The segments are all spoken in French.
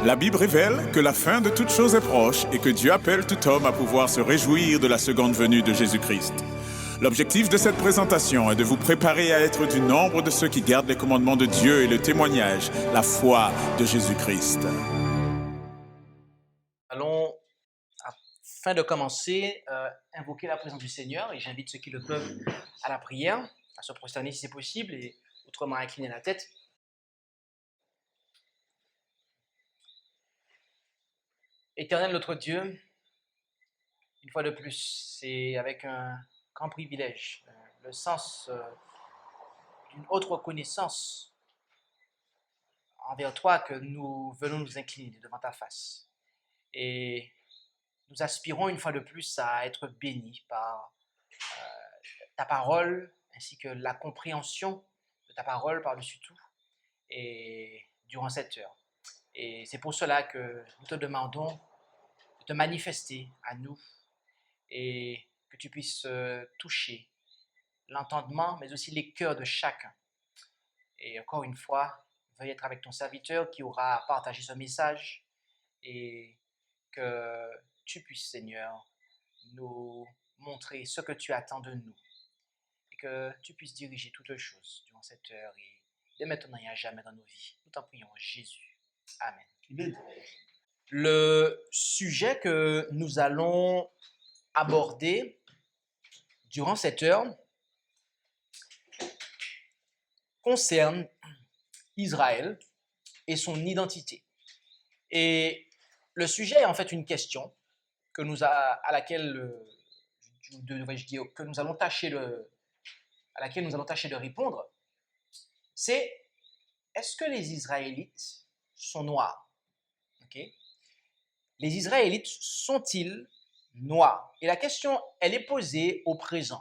La Bible révèle que la fin de toute chose est proche et que Dieu appelle tout homme à pouvoir se réjouir de la seconde venue de Jésus-Christ. L'objectif de cette présentation est de vous préparer à être du nombre de ceux qui gardent les commandements de Dieu et le témoignage, la foi de Jésus-Christ. Allons, afin de commencer, invoquer la présence du Seigneur, et j'invite ceux qui le peuvent à la prière, à se prosterner si c'est possible, et autrement à incliner la tête. Éternel notre Dieu, une fois de plus, c'est avec un grand privilège, le sens d'une haute reconnaissance envers toi que nous venons nous incliner devant ta face. Et nous aspirons une fois de plus à être bénis par ta parole ainsi que la compréhension de ta parole par-dessus tout et durant cette heure. Et c'est pour cela que nous te demandons de te manifester à nous et que tu puisses toucher l'entendement mais aussi les cœurs de chacun. Et encore une fois, veuille être avec ton serviteur qui aura partagé ce message et que tu puisses, Seigneur, nous montrer ce que tu attends de nous et que tu puisses diriger toutes choses durant cette heure et dès maintenant et à jamais dans nos vies. Nous t'en prions en Jésus. Amen. Amen. Le sujet que nous allons aborder durant cette heure concerne Israël et son identité. Et le sujet est en fait une question que nous à laquelle que nous allons tâcher à laquelle nous allons tâcher de répondre. C'est est-ce que les Israélites sont noirs? Okay? Les Israélites sont-ils noirs? Et la question, elle est posée au présent.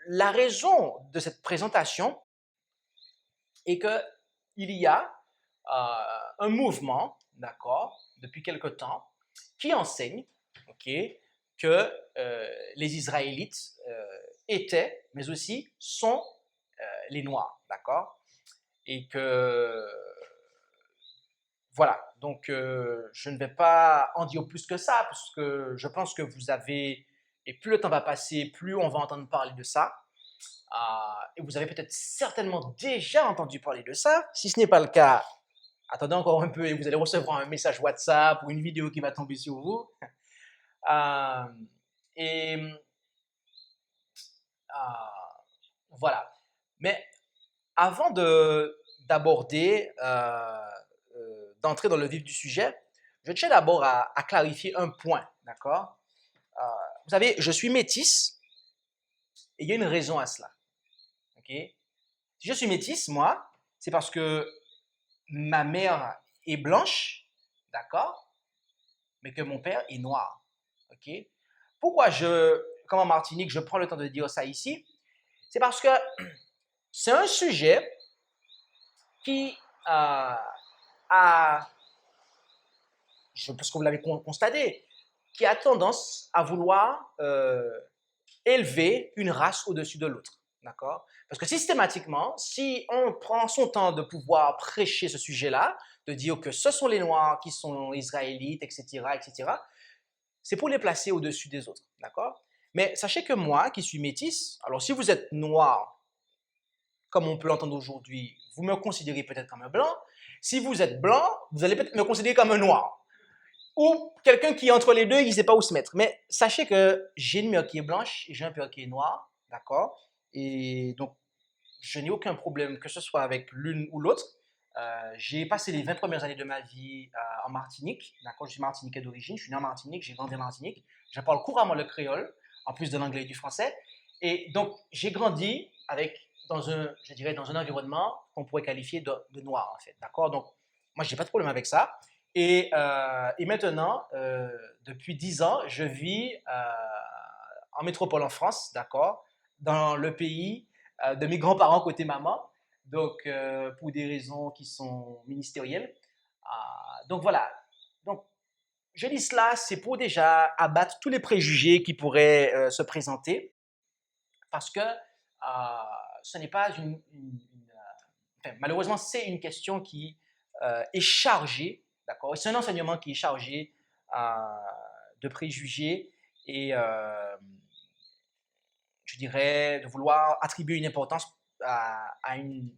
La raison de cette présentation est qu'il y a un mouvement, d'accord, depuis quelque temps, qui enseigne, que les Israélites étaient, mais aussi sont les Noirs, d'accord, et que voilà. Donc je ne vais pas en dire plus que ça, parce que je pense que vous avez, et plus le temps va passer, plus on va entendre parler de ça. Et vous avez peut-être certainement déjà entendu parler de ça. Si ce n'est pas le cas, attendez encore un peu et vous allez recevoir un message WhatsApp ou une vidéo qui va tomber sur vous. Voilà. Mais avant d'aborder, d'entrer dans le vif du sujet, je tiens d'abord à clarifier un point, d'accord? Vous savez, je suis métisse et il y a une raison à cela. Okay? Si je suis métisse, moi, c'est parce que ma mère est blanche, d'accord, mais que mon père est noir. Okay? Pourquoi comme en Martinique, je prends le temps de dire ça ici? C'est parce que c'est un sujet qui je pense que vous l'avez constaté, qui a tendance à vouloir élever une race au-dessus de l'autre. D'accord? Parce que systématiquement, si on prend son temps de pouvoir prêcher ce sujet-là, de dire que ce sont les Noirs qui sont israélites, etc., c'est pour les placer au-dessus des autres. D'accord? Mais sachez que moi, qui suis métisse, alors si vous êtes noir, comme on peut l'entendre aujourd'hui, vous me considérez peut-être comme un blanc. Si vous êtes blanc, vous allez peut-être me considérer comme un noir. Ou quelqu'un qui est entre les deux, il ne sait pas où se mettre. Mais sachez que j'ai une mère qui est blanche et j'ai un père qui est noir, d'accord? Et donc, je n'ai aucun problème que ce soit avec l'une ou l'autre. J'ai passé les 20 premières années de ma vie en Martinique, d'accord? Je suis martiniquais d'origine, je suis né en Martinique, j'ai grandi en Martinique. Je parle couramment le créole, en plus de l'anglais et du français. Et donc, j'ai grandi dans un environnement qu'on pourrait qualifier de noir, en fait, d'accord? Donc, moi, je n'ai pas de problème avec ça. Et maintenant, depuis 10 ans, je vis en métropole en France, d'accord, dans le pays de mes grands-parents côté maman, donc pour des raisons qui sont ministérielles. Donc voilà. Donc, je dis cela, c'est pour déjà abattre tous les préjugés qui pourraient se présenter, parce que ce n'est pas enfin, malheureusement, c'est une question qui est chargée D'accord? C'est un enseignement qui est chargé de préjugés et, je dirais, de vouloir attribuer une importance à une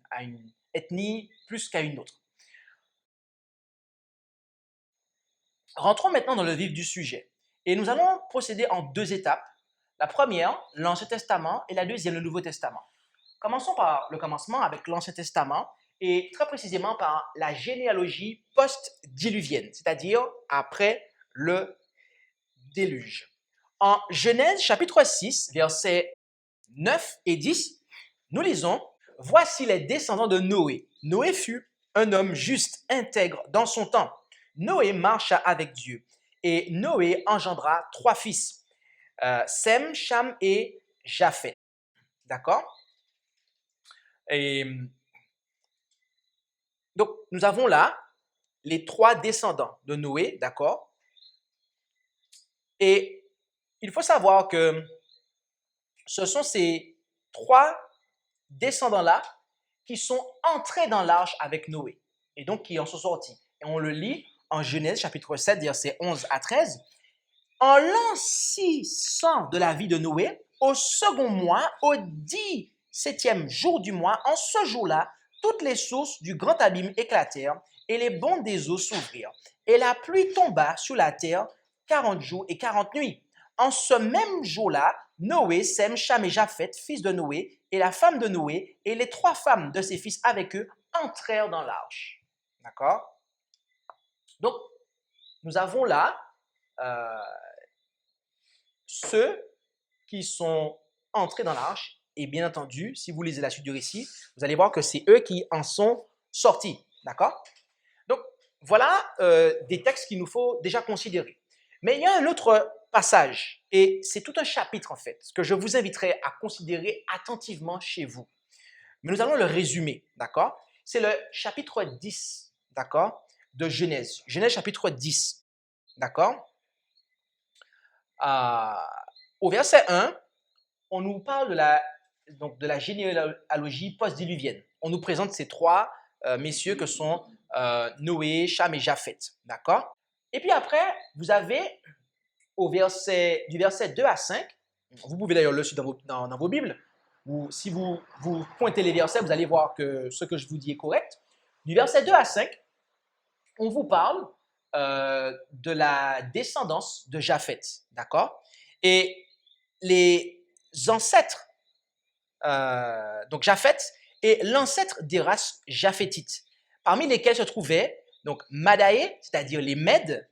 ethnie plus qu'à une autre. Rentrons maintenant dans le vif du sujet. Et nous allons procéder en deux étapes. La première, l'Ancien Testament, et la deuxième, le Nouveau Testament. Commençons par le commencement avec l'Ancien Testament et très précisément par la généalogie post-diluvienne, c'est-à-dire après le déluge. En Genèse chapitre 6, versets 9 et 10, nous lisons « Voici les descendants de Noé. Noé fut un homme juste, intègre dans son temps. Noé marcha avec Dieu. Et Noé engendra 3 fils, Sem, Cham et Japheth. » D'accord? Et donc, nous avons là les 3 descendants de Noé, d'accord? Et il faut savoir que ce sont ces 3 descendants-là qui sont entrés dans l'arche avec Noé et donc qui en sont sortis. Et on le lit en Genèse chapitre 7, versets 11 à 13. En l'an 600 de la vie de Noé, au second mois, au 17e jour du mois, en ce jour-là, toutes les sources du grand abîme éclatèrent et les bonds des eaux s'ouvrirent. Et la pluie tomba sur la terre 40 jours et 40 nuits. En ce même jour-là, Noé, Sem, Cham et Japheth, fils de Noé, et la femme de Noé, et les 3 femmes de ses fils avec eux, entrèrent dans l'arche. D'accord? Donc, nous avons là ceux qui sont entrés dans l'arche, et bien entendu, si vous lisez la suite du récit, vous allez voir que c'est eux qui en sont sortis. D'accord? Donc, voilà des textes qu'il nous faut déjà considérer. Mais il y a un autre passage, et c'est tout un chapitre en fait, que je vous inviterai à considérer attentivement chez vous. Mais nous allons le résumer, d'accord? C'est le chapitre 10, d'accord, de Genèse. Genèse chapitre 10, d'accord? Au verset 1, on nous parle de la généalogie post-diluvienne. On nous présente ces 3 messieurs que sont Noé, Cham et Japheth, d'accord? Et puis après, vous avez du verset 2 à 5, vous pouvez d'ailleurs le suivre dans vos Bibles, ou si vous pointez les versets, vous allez voir que ce que je vous dis est correct. Du verset 2 à 5, on vous parle de la descendance de Japheth, d'accord? Et les ancêtres, donc Japheth est l'ancêtre des races japhétites, parmi lesquelles se trouvaient donc Madaé, c'est-à-dire les Mèdes,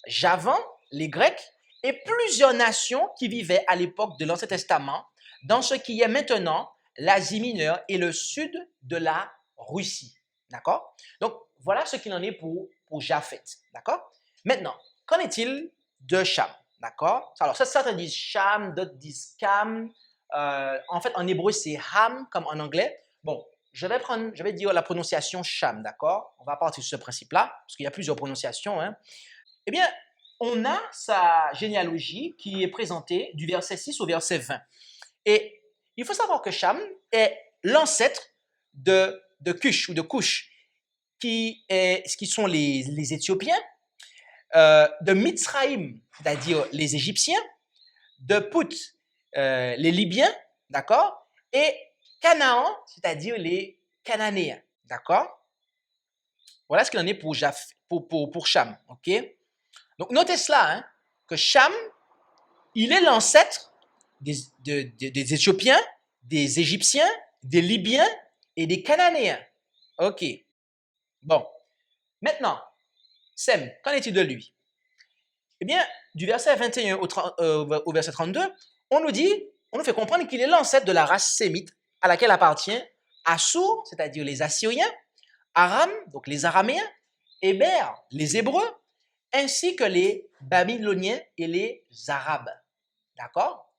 Javan, les Grecs, et plusieurs nations qui vivaient à l'époque de l'Ancien Testament dans ce qui est maintenant l'Asie mineure et le sud de la Russie. D'accord? Donc, voilà ce qu'il en est pour Japheth. D'accord? Maintenant, qu'en est-il de Cham? D'accord? Alors, certains disent Cham, d'autres disent Cam. En fait, en hébreu, c'est Ham, comme en anglais. Bon, je vais dire la prononciation Cham, d'accord? On va partir sur ce principe-là, parce qu'il y a plusieurs prononciations. Hein. Eh bien, on a sa généalogie qui est présentée du verset 6 au verset 20. Et il faut savoir que Cham est l'ancêtre de Cush ou de Cush, qui sont les Éthiopiens, de Mitzraïm, c'est-à-dire les Égyptiens, de Put, les Libyens, d'accord, et Canaan, c'est-à-dire les Cananéens, d'accord. Voilà ce qu'il en est pour Cham, ok. Donc notez cela, hein, que Cham, il est l'ancêtre des Éthiopiens, des Égyptiens, des Libyens et des Cananéens. Ok. Bon. Maintenant, Sem, qu'en est-il de lui? Eh bien, du verset 21 au verset 32, on nous fait comprendre qu'il est l'ancêtre de la race sémite à laquelle appartient Assur, c'est-à-dire les Assyriens, Aram, donc les Araméens, Héber, les Hébreux, ainsi que les Babyloniens et les Arabes. D'accord?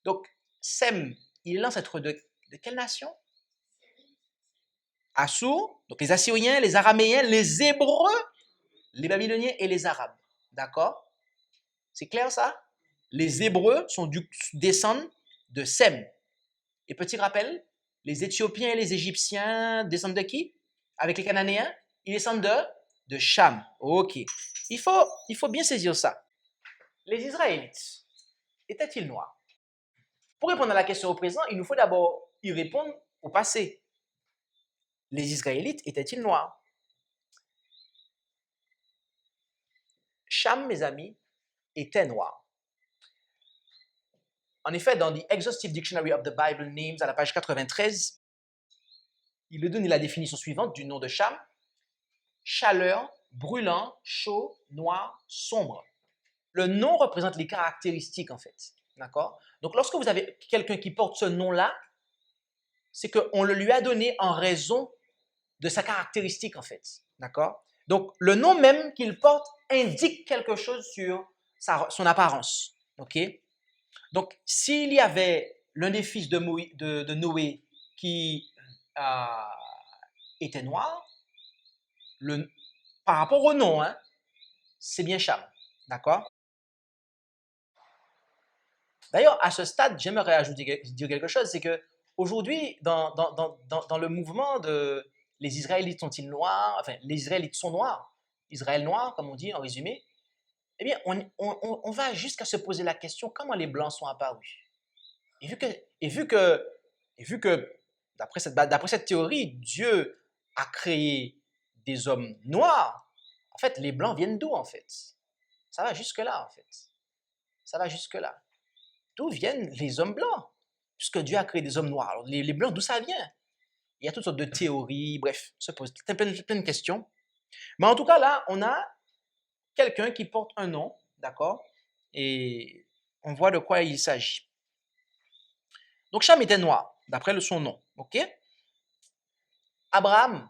Donc, Sem, il est l'ancêtre de quelle nation? Assur, donc les Assyriens, les Araméens, les Hébreux, les Babyloniens et les Arabes. D'accord? C'est clair ça? Les Hébreux descendent de Sem. Et petit rappel, les Éthiopiens et les Égyptiens descendent de qui? Avec les Cananéens, ils descendent de Cham. Ok. Il faut bien saisir ça. Les Israélites étaient-ils noirs? Pour répondre à la question au présent, il nous faut d'abord y répondre au passé. Les Israélites étaient-ils noirs? Cham, mes amis, était noir. En effet, dans The Exhaustive Dictionary of the Bible Names, à la page 93, il donne la définition suivante du nom de Cham. Chaleur, brûlant, chaud, noir, sombre. Le nom représente les caractéristiques, en fait. D'accord? Donc, lorsque vous avez quelqu'un qui porte ce nom-là, c'est qu'on le lui a donné en raison de sa caractéristique, en fait. D'accord? Donc, le nom même qu'il porte indique quelque chose sur son apparence. OK? Donc, s'il y avait l'un des fils de Noé qui était noir, par rapport au nom, hein, c'est bien Cham. D'accord? D'ailleurs, à ce stade, j'aimerais dire quelque chose, c'est que aujourd'hui, dans le mouvement de les Israélites sont-ils noirs, enfin, les Israélites sont noirs, Israël noir, comme on dit en résumé, eh bien, on va jusqu'à se poser la question comment les Blancs sont apparus. Et vu que d'après cette théorie, Dieu a créé des hommes noirs, en fait, les Blancs viennent d'où, en fait? Ça va jusque-là, en fait. Ça va jusque-là. D'où viennent les hommes blancs? Puisque Dieu a créé des hommes noirs. Alors, les blancs, d'où ça vient? Il y a toutes sortes de théories, bref, se pose plein de questions. Mais en tout cas, là, on a quelqu'un qui porte un nom, d'accord? Et on voit de quoi il s'agit. Donc, Cham était noir, d'après son nom, ok? Abraham,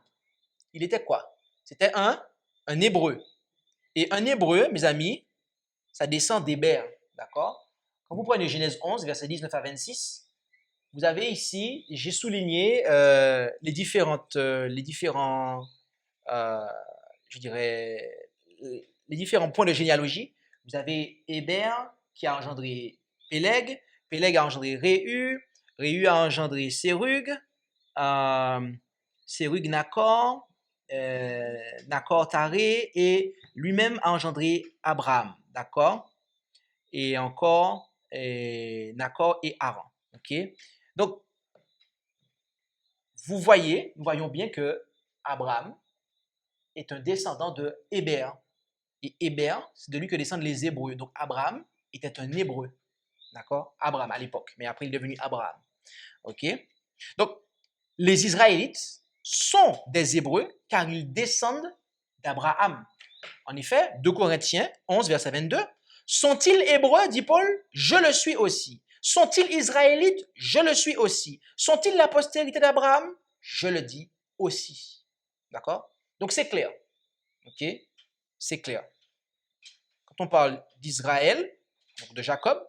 il était quoi? C'était un Hébreu. Et un Hébreu, mes amis, ça descend d'Héber, d'accord? Quand vous prenez Genèse 11, versets 19 à 26, vous avez ici, j'ai souligné les différents, je dirais, les différents points de généalogie. Vous avez Héber qui a engendré Péleg, Péleg a engendré Réhu, Réhu a engendré Sérug, Sérug Nacor, Nacor Taré, et lui-même a engendré Abraham, d'accord? Et encore Nacor et Haran, ok? Donc, nous voyons bien que Abraham est un descendant de Héber. Et Héber, c'est de lui que descendent les Hébreux. Donc, Abraham était un Hébreu. D'accord? Abraham à l'époque. Mais après, il est devenu Abraham. OK? Donc, les Israélites sont des Hébreux car ils descendent d'Abraham. En effet, 2 Corinthiens 11, verset 22. Sont-ils Hébreux, dit Paul? Je le suis aussi. Sont-ils Israélites? Je le suis aussi. Sont-ils la postérité d'Abraham? Je le dis aussi. D'accord? Donc, c'est clair. OK? C'est clair. Quand on parle d'Israël, donc de Jacob,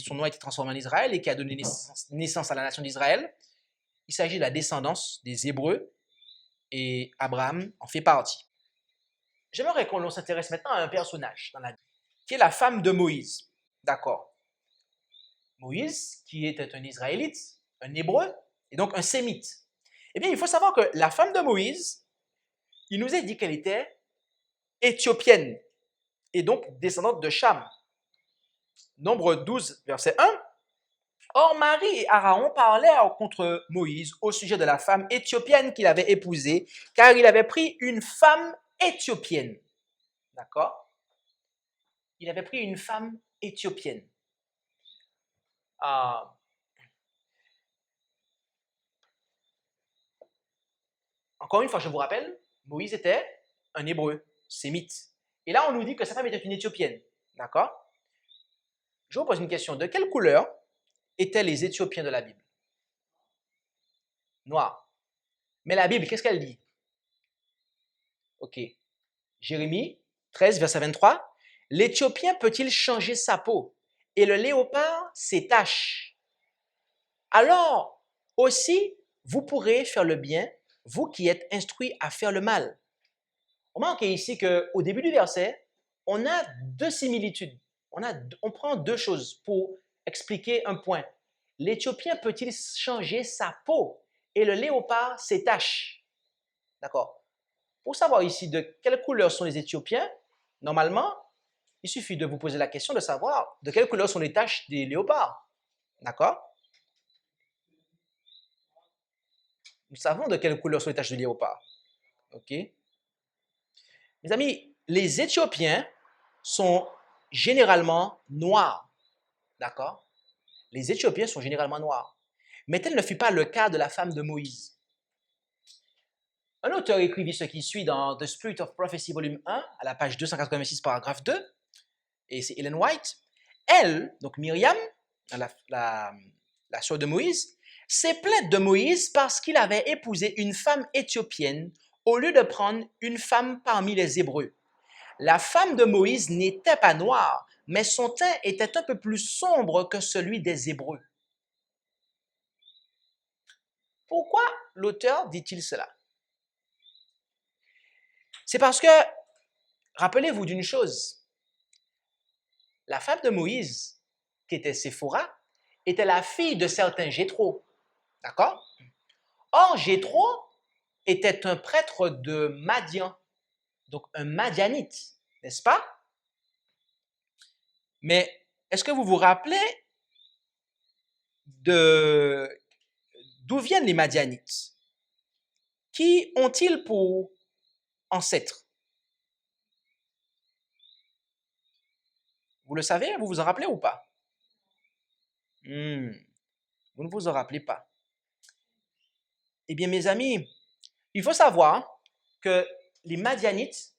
son nom a été transformé en Israël et qui a donné naissance à la nation d'Israël, il s'agit de la descendance des Hébreux et Abraham en fait partie. J'aimerais qu'on s'intéresse maintenant à un personnage dans la Bible, qui est la femme de Moïse. D'accord. Moïse, qui était un Israélite, un Hébreu, et donc un Sémite. Eh bien, il faut savoir que la femme de Moïse, il nous est dit qu'elle était éthiopienne, et donc descendante de Cham. Nombre 12, verset 1. Or, Marie et Aaron parlèrent contre Moïse au sujet de la femme éthiopienne qu'il avait épousée, car il avait pris une femme éthiopienne. D'accord? Il avait pris une femme éthiopienne. Encore une fois, je vous rappelle, Moïse était un Hébreu, sémite. Et là, on nous dit que sa femme était une Éthiopienne. D'accord? Je vous pose une question. De quelle couleur étaient les Éthiopiens de la Bible? Noirs. Mais la Bible, qu'est-ce qu'elle dit? Ok. Jérémie 13, verset 23. L'Éthiopien peut-il changer sa peau et le léopard ses taches? Alors aussi, vous pourrez faire le bien, vous qui êtes instruits à faire le mal. On remarque ici qu'au début du verset, on a deux similitudes. On prend deux choses pour expliquer un point. L'Éthiopien peut-il changer sa peau et le léopard ses taches? D'accord. Pour savoir ici de quelle couleur sont les Éthiopiens, normalement, il suffit de vous poser la question de savoir de quelle couleur sont les taches des léopards. D'accord? Nous savons de quelle couleur sont les taches des léopards. OK? Mes amis, les Éthiopiens sont généralement noirs. D'accord? Les Éthiopiens sont généralement noirs. Mais tel ne fut pas le cas de la femme de Moïse. Un auteur écrivit ce qui suit dans The Spirit of Prophecy, volume 1, à la page 286, paragraphe 2, et c'est Ellen White. Elle, donc Myriam, la sœur de Moïse, s'est plainte de Moïse parce qu'il avait épousé une femme éthiopienne au lieu de prendre une femme parmi les Hébreux. La femme de Moïse n'était pas noire, mais son teint était un peu plus sombre que celui des Hébreux. Pourquoi l'auteur dit-il cela? C'est parce que, rappelez-vous d'une chose, la femme de Moïse, qui était Séphora, était la fille de certain Jéthro. D'accord? Or, Jéthro était un prêtre de Madian, donc un Madianite, n'est-ce pas? Mais est-ce que vous vous rappelez d'où viennent les Madianites? Qui ont-ils pour ancêtres? Vous le savez? Vous vous en rappelez ou pas? Vous ne vous en rappelez pas. Eh bien, mes amis, il faut savoir que les Madianites,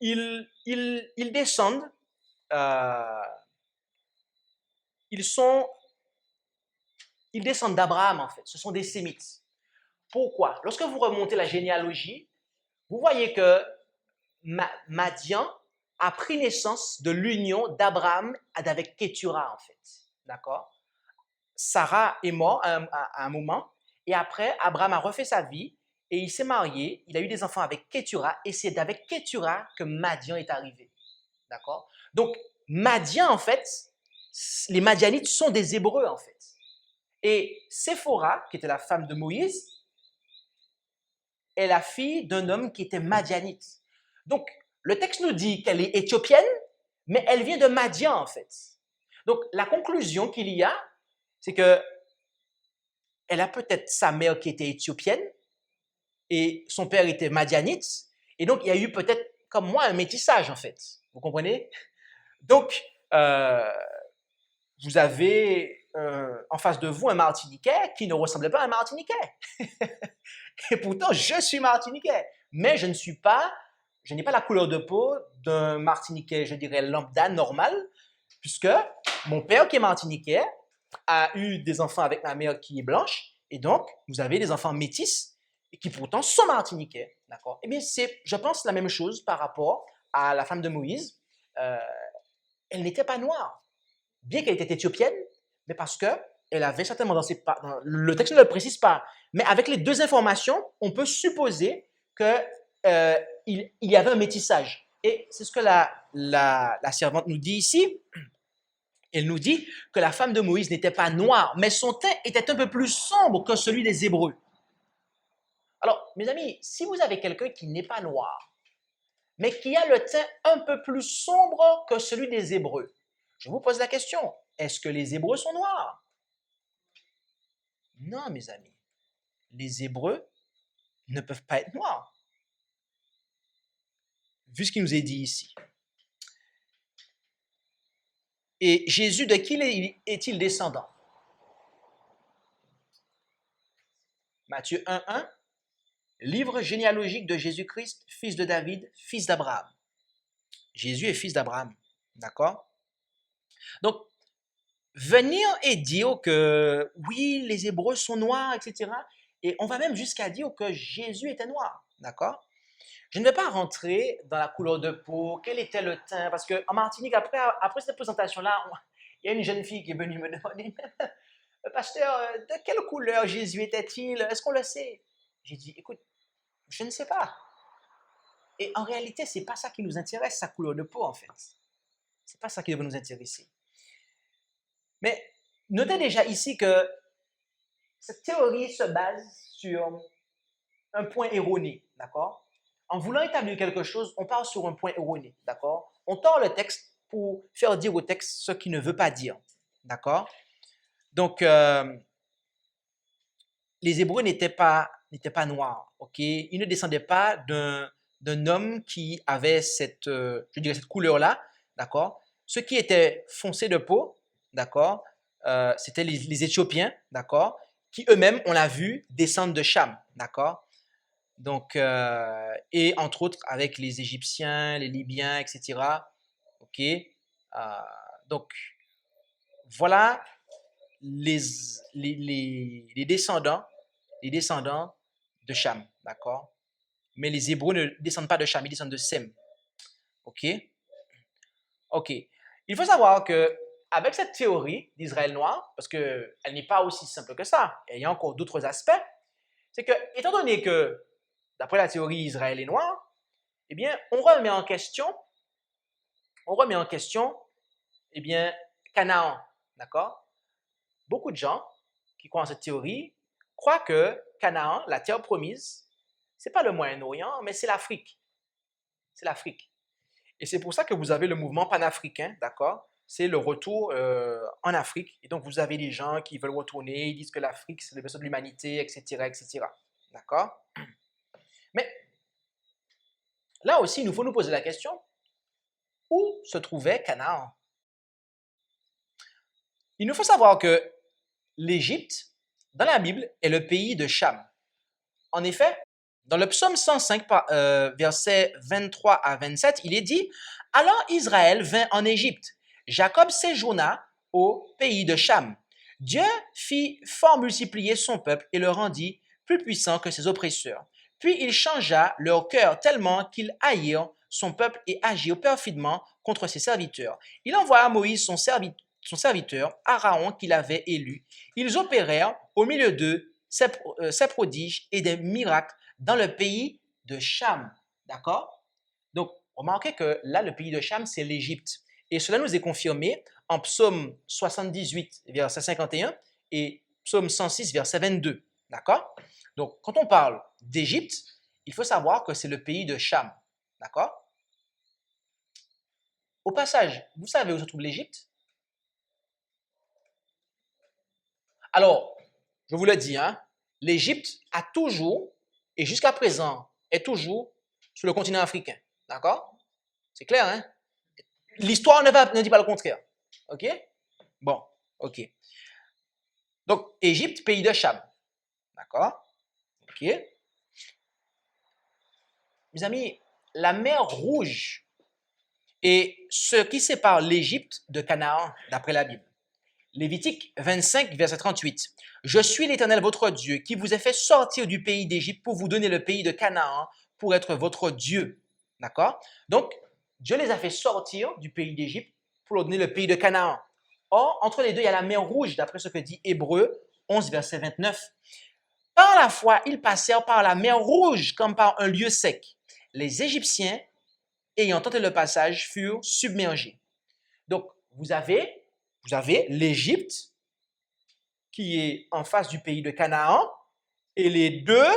ils descendent, ils descendent d'Abraham, en fait. Ce sont des Sémites. Pourquoi? Lorsque vous remontez la généalogie, vous voyez que Madian a pris naissance de l'union d'Abraham avec Kétura, en fait. D'accord? Sarah est morte à un moment, et après, Abraham a refait sa vie, et il s'est marié, il a eu des enfants avec Kétura, et c'est avec Kétura que Madian est arrivé. D'accord? Donc, Madian, en fait, les Madianites sont des Hébreux, en fait. Et Séphora, qui était la femme de Moïse, est la fille d'un homme qui était Madianite. Donc, le texte nous dit qu'elle est éthiopienne, mais elle vient de Madian, en fait. Donc, la conclusion qu'il y a, c'est que elle a peut-être sa mère qui était éthiopienne et son père était madianite. Et donc, il y a eu peut-être, comme moi, un métissage, en fait. Vous comprenez? Donc, vous avez en face de vous un Martiniquais qui ne ressemblait pas à un Martiniquais. Et pourtant, je suis Martiniquais. Mais je n'ai pas la couleur de peau d'un Martiniquais, je dirais, lambda, normal, puisque mon père qui est Martiniquais a eu des enfants avec ma mère qui est blanche, et donc vous avez des enfants métis et qui pourtant sont martiniquais, d'accord? Eh bien, c'est, je pense, la même chose par rapport à la femme de Moïse. Elle n'était pas noire, bien qu'elle était éthiopienne, mais parce que elle avait certainement le texte ne le précise pas, mais avec les deux informations, on peut supposer que il y avait un métissage. Et c'est ce que la servante nous dit ici. Elle nous dit que la femme de Moïse n'était pas noire, mais son teint était un peu plus sombre que celui des Hébreux. Alors, mes amis, si vous avez quelqu'un qui n'est pas noir, mais qui a le teint un peu plus sombre que celui des Hébreux, je vous pose la question, est-ce que les Hébreux sont noirs? Non, mes amis. Les Hébreux ne peuvent pas être noirs. Vu ce qui nous est dit ici. Et Jésus, de qui est-il descendant? Matthieu 1:1, livre généalogique de Jésus-Christ, fils de David, fils d'Abraham. Jésus est fils d'Abraham, d'accord? Donc, venir et dire que oui, les Hébreux sont noirs, etc. Et on va même jusqu'à dire que Jésus était noir, d'accord? Je ne vais pas rentrer dans la couleur de peau, quel était le teint, parce qu'en Martinique, après cette présentation-là, il y a une jeune fille qui est venue me demander, pasteur, de quelle couleur Jésus était-il? Est-ce qu'on le sait? J'ai dit, écoute, je ne sais pas. Et en réalité, ce n'est pas ça qui nous intéresse, sa couleur de peau, en fait. Ce n'est pas ça qui devrait nous intéresser. Mais notez déjà ici que cette théorie se base sur un point erroné, d'accord? En voulant établir quelque chose, on part sur un point erroné, d'accord? On tord le texte pour faire dire au texte ce qu'il ne veut pas dire, d'accord? Donc, les Hébreux n'étaient pas noirs, ok? Ils ne descendaient pas d'un homme qui avait cette, je dirais, cette couleur-là, d'accord? Ceux qui étaient foncés de peau, d'accord? C'était les Éthiopiens, d'accord? Qui eux-mêmes, on l'a vu, descendent de Cham, d'accord? Donc, et entre autres avec les Égyptiens, les Libyens, etc. Ok? Donc, voilà les, les descendants, de Cham, d'accord? Mais les Hébreux ne descendent pas de Cham, ils descendent de Sem. Ok? Ok. Il faut savoir que avec cette théorie d'Israël noir, parce qu'elle n'est pas aussi simple que ça, et il y a encore d'autres aspects, c'est que, étant donné que, d'après la théorie Israël est noir, eh bien, on remet en question, eh bien, Canaan, d'accord? Beaucoup de gens qui croient en cette théorie croient que Canaan, la terre promise, c'est pas le Moyen-Orient, mais c'est l'Afrique. C'est l'Afrique. Et c'est pour ça que vous avez le mouvement panafricain, d'accord? C'est le retour en Afrique. Et donc, vous avez des gens qui veulent retourner, ils disent que l'Afrique, c'est le berceau de l'humanité, etc., etc. D'accord? Mais là aussi, il nous faut nous poser la question, où se trouvait Canaan? Il nous faut savoir que l'Égypte, dans la Bible, est le pays de Cham. En effet, dans le psaume 105, versets 23 à 27, il est dit: Alors Israël vint en Égypte, Jacob séjourna au pays de Cham. Dieu fit fort multiplier son peuple et le rendit plus puissant que ses oppresseurs. Puis il changea leur cœur tellement qu'ils haïrent son peuple et agirent perfidement contre ses serviteurs. Il envoya Moïse son serviteur, Aaron qu'il avait élu. Ils opérèrent au milieu d'eux ces prodiges et des miracles dans le pays de Cham. D'accord? Donc, remarquez que là, le pays de Cham, c'est l'Égypte. Et cela nous est confirmé en Psaume 78, verset 51 et Psaume 106, verset 22. D'accord? Donc, quand on parle d'Égypte, il faut savoir que c'est le pays de Cham. D'accord? Au passage, vous savez où se trouve l'Égypte? Alors, je vous le dis, hein, l'Égypte a toujours, et jusqu'à présent, est toujours sur le continent africain. D'accord? C'est clair, hein? L'histoire ne dit pas le contraire. OK? Bon, OK. Donc, Égypte, pays de Cham. D'accord? OK? Mes amis, la mer Rouge est ce qui sépare l'Égypte de Canaan, d'après la Bible. Lévitique 25, verset 38. Je suis l'Éternel votre Dieu qui vous ai fait sortir du pays d'Égypte pour vous donner le pays de Canaan pour être votre Dieu. D'accord? Donc, Dieu les a fait sortir du pays d'Égypte pour leur donner le pays de Canaan. Or, entre les deux, il y a la mer Rouge, d'après ce que dit Hébreu 11, verset 29. Par la foi, ils passèrent par la mer Rouge comme par un lieu sec. Les Égyptiens, ayant tenté le passage, furent submergés. Donc, vous avez l'Égypte qui est en face du pays de Canaan et les deux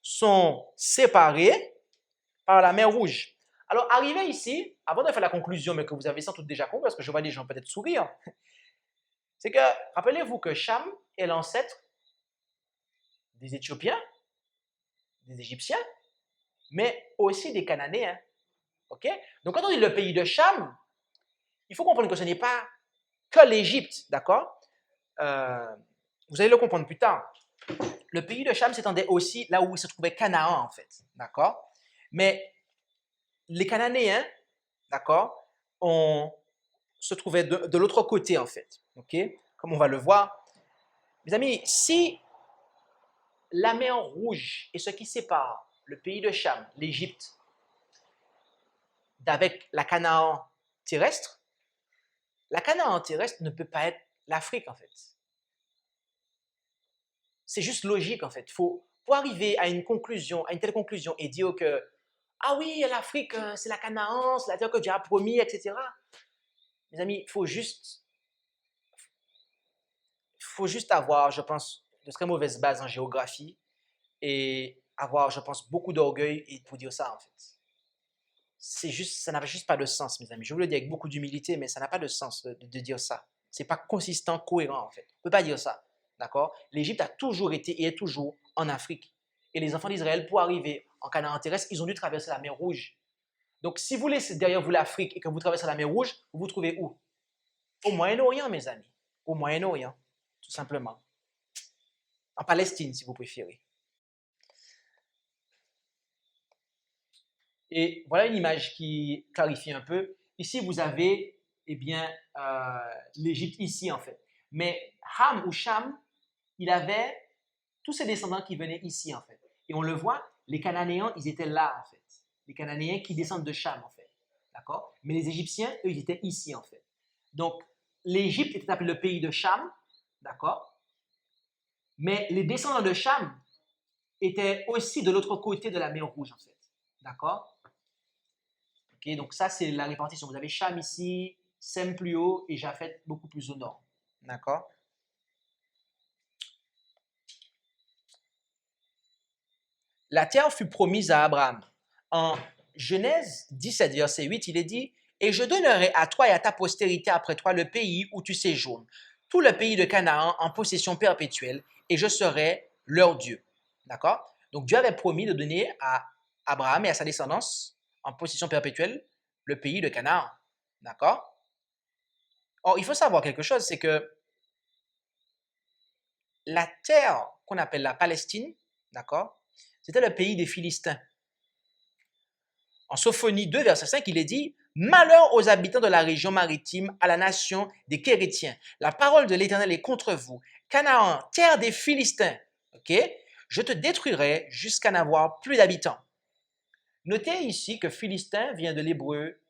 sont séparés par la mer Rouge. Alors, arrivé ici, avant de faire la conclusion, mais que vous avez sans doute déjà compris, parce que je vois des gens peut-être sourire, c'est que, rappelez-vous que Cham est l'ancêtre des Éthiopiens, des Égyptiens, mais aussi des Cananéens. OK? Donc, quand on dit le pays de Cham, il faut comprendre que ce n'est pas que l'Égypte, d'accord? Vous allez le comprendre plus tard. Le pays de Cham s'étendait aussi là où se trouvait Canaan, en fait, d'accord? Mais les Cananéens, d'accord, se trouvaient de l'autre côté, en fait, OK? Comme on va le voir. Mes amis, si la mer Rouge est ce qui sépare le pays de Cham, l'Égypte, d'avec la Canaan terrestre, la Canaan terrestre ne peut pas être l'Afrique, en fait. C'est juste logique, en fait. Pour arriver à une conclusion, à une telle conclusion et dire que, ah oui, l'Afrique, c'est la Canaan, c'est la terre que Dieu a promis, etc. Mes amis, il faut juste avoir, je pense, de très mauvaises bases en géographie et avoir, je pense, beaucoup d'orgueil et pour dire ça, en fait. Ça n'a juste pas de sens, mes amis. Je vous le dis avec beaucoup d'humilité, mais ça n'a pas de sens de dire ça. C'est pas consistant, cohérent, en fait. On ne peut pas dire ça, d'accord? L'Égypte a toujours été et est toujours en Afrique. Et les enfants d'Israël, pour arriver en Canaan terrestre, ils ont dû traverser la mer Rouge. Donc, si vous laissez derrière vous l'Afrique et que vous traversez la mer Rouge, vous vous trouvez où? Au Moyen-Orient, mes amis. Au Moyen-Orient, tout simplement. En Palestine, si vous préférez. Et voilà une image qui clarifie un peu. Ici, vous avez eh bien, l'Égypte ici, en fait. Mais Ham ou Cham, il avait tous ses descendants qui venaient ici, en fait. Et on le voit, les Cananéens, ils étaient là, en fait. Les Cananéens qui descendent de Cham, en fait. D'accord? Mais les Égyptiens, eux, ils étaient ici, en fait. Donc, l'Égypte était appelée le pays de Cham, d'accord? Mais les descendants de Cham étaient aussi de l'autre côté de la mer Rouge, en fait. D'accord? Ok, donc ça, c'est la répartition. Vous avez Cham ici, Sem plus haut et Japheth beaucoup plus au nord. D'accord? La terre fut promise à Abraham. En Genèse 17, verset 8, il est dit, « Et je donnerai à toi et à ta postérité après toi le pays où tu séjournes, tout le pays de Canaan en possession perpétuelle, et je serai leur Dieu. » D'accord? Donc Dieu avait promis de donner à Abraham et à sa descendance en possession perpétuelle le pays de Canaan. D'accord? Or, il faut savoir quelque chose, c'est que la terre qu'on appelle la Palestine, d'accord, c'était le pays des Philistins. En Sophonie 2, verset 5, il est dit « Malheur aux habitants de la région maritime, à la nation des Kérétiens. La parole de l'Éternel est contre vous. Canaan, terre des Philistins. Ok, je te détruirai jusqu'à n'avoir plus d'habitants. » Notez ici que Philistin vient de l'hébreu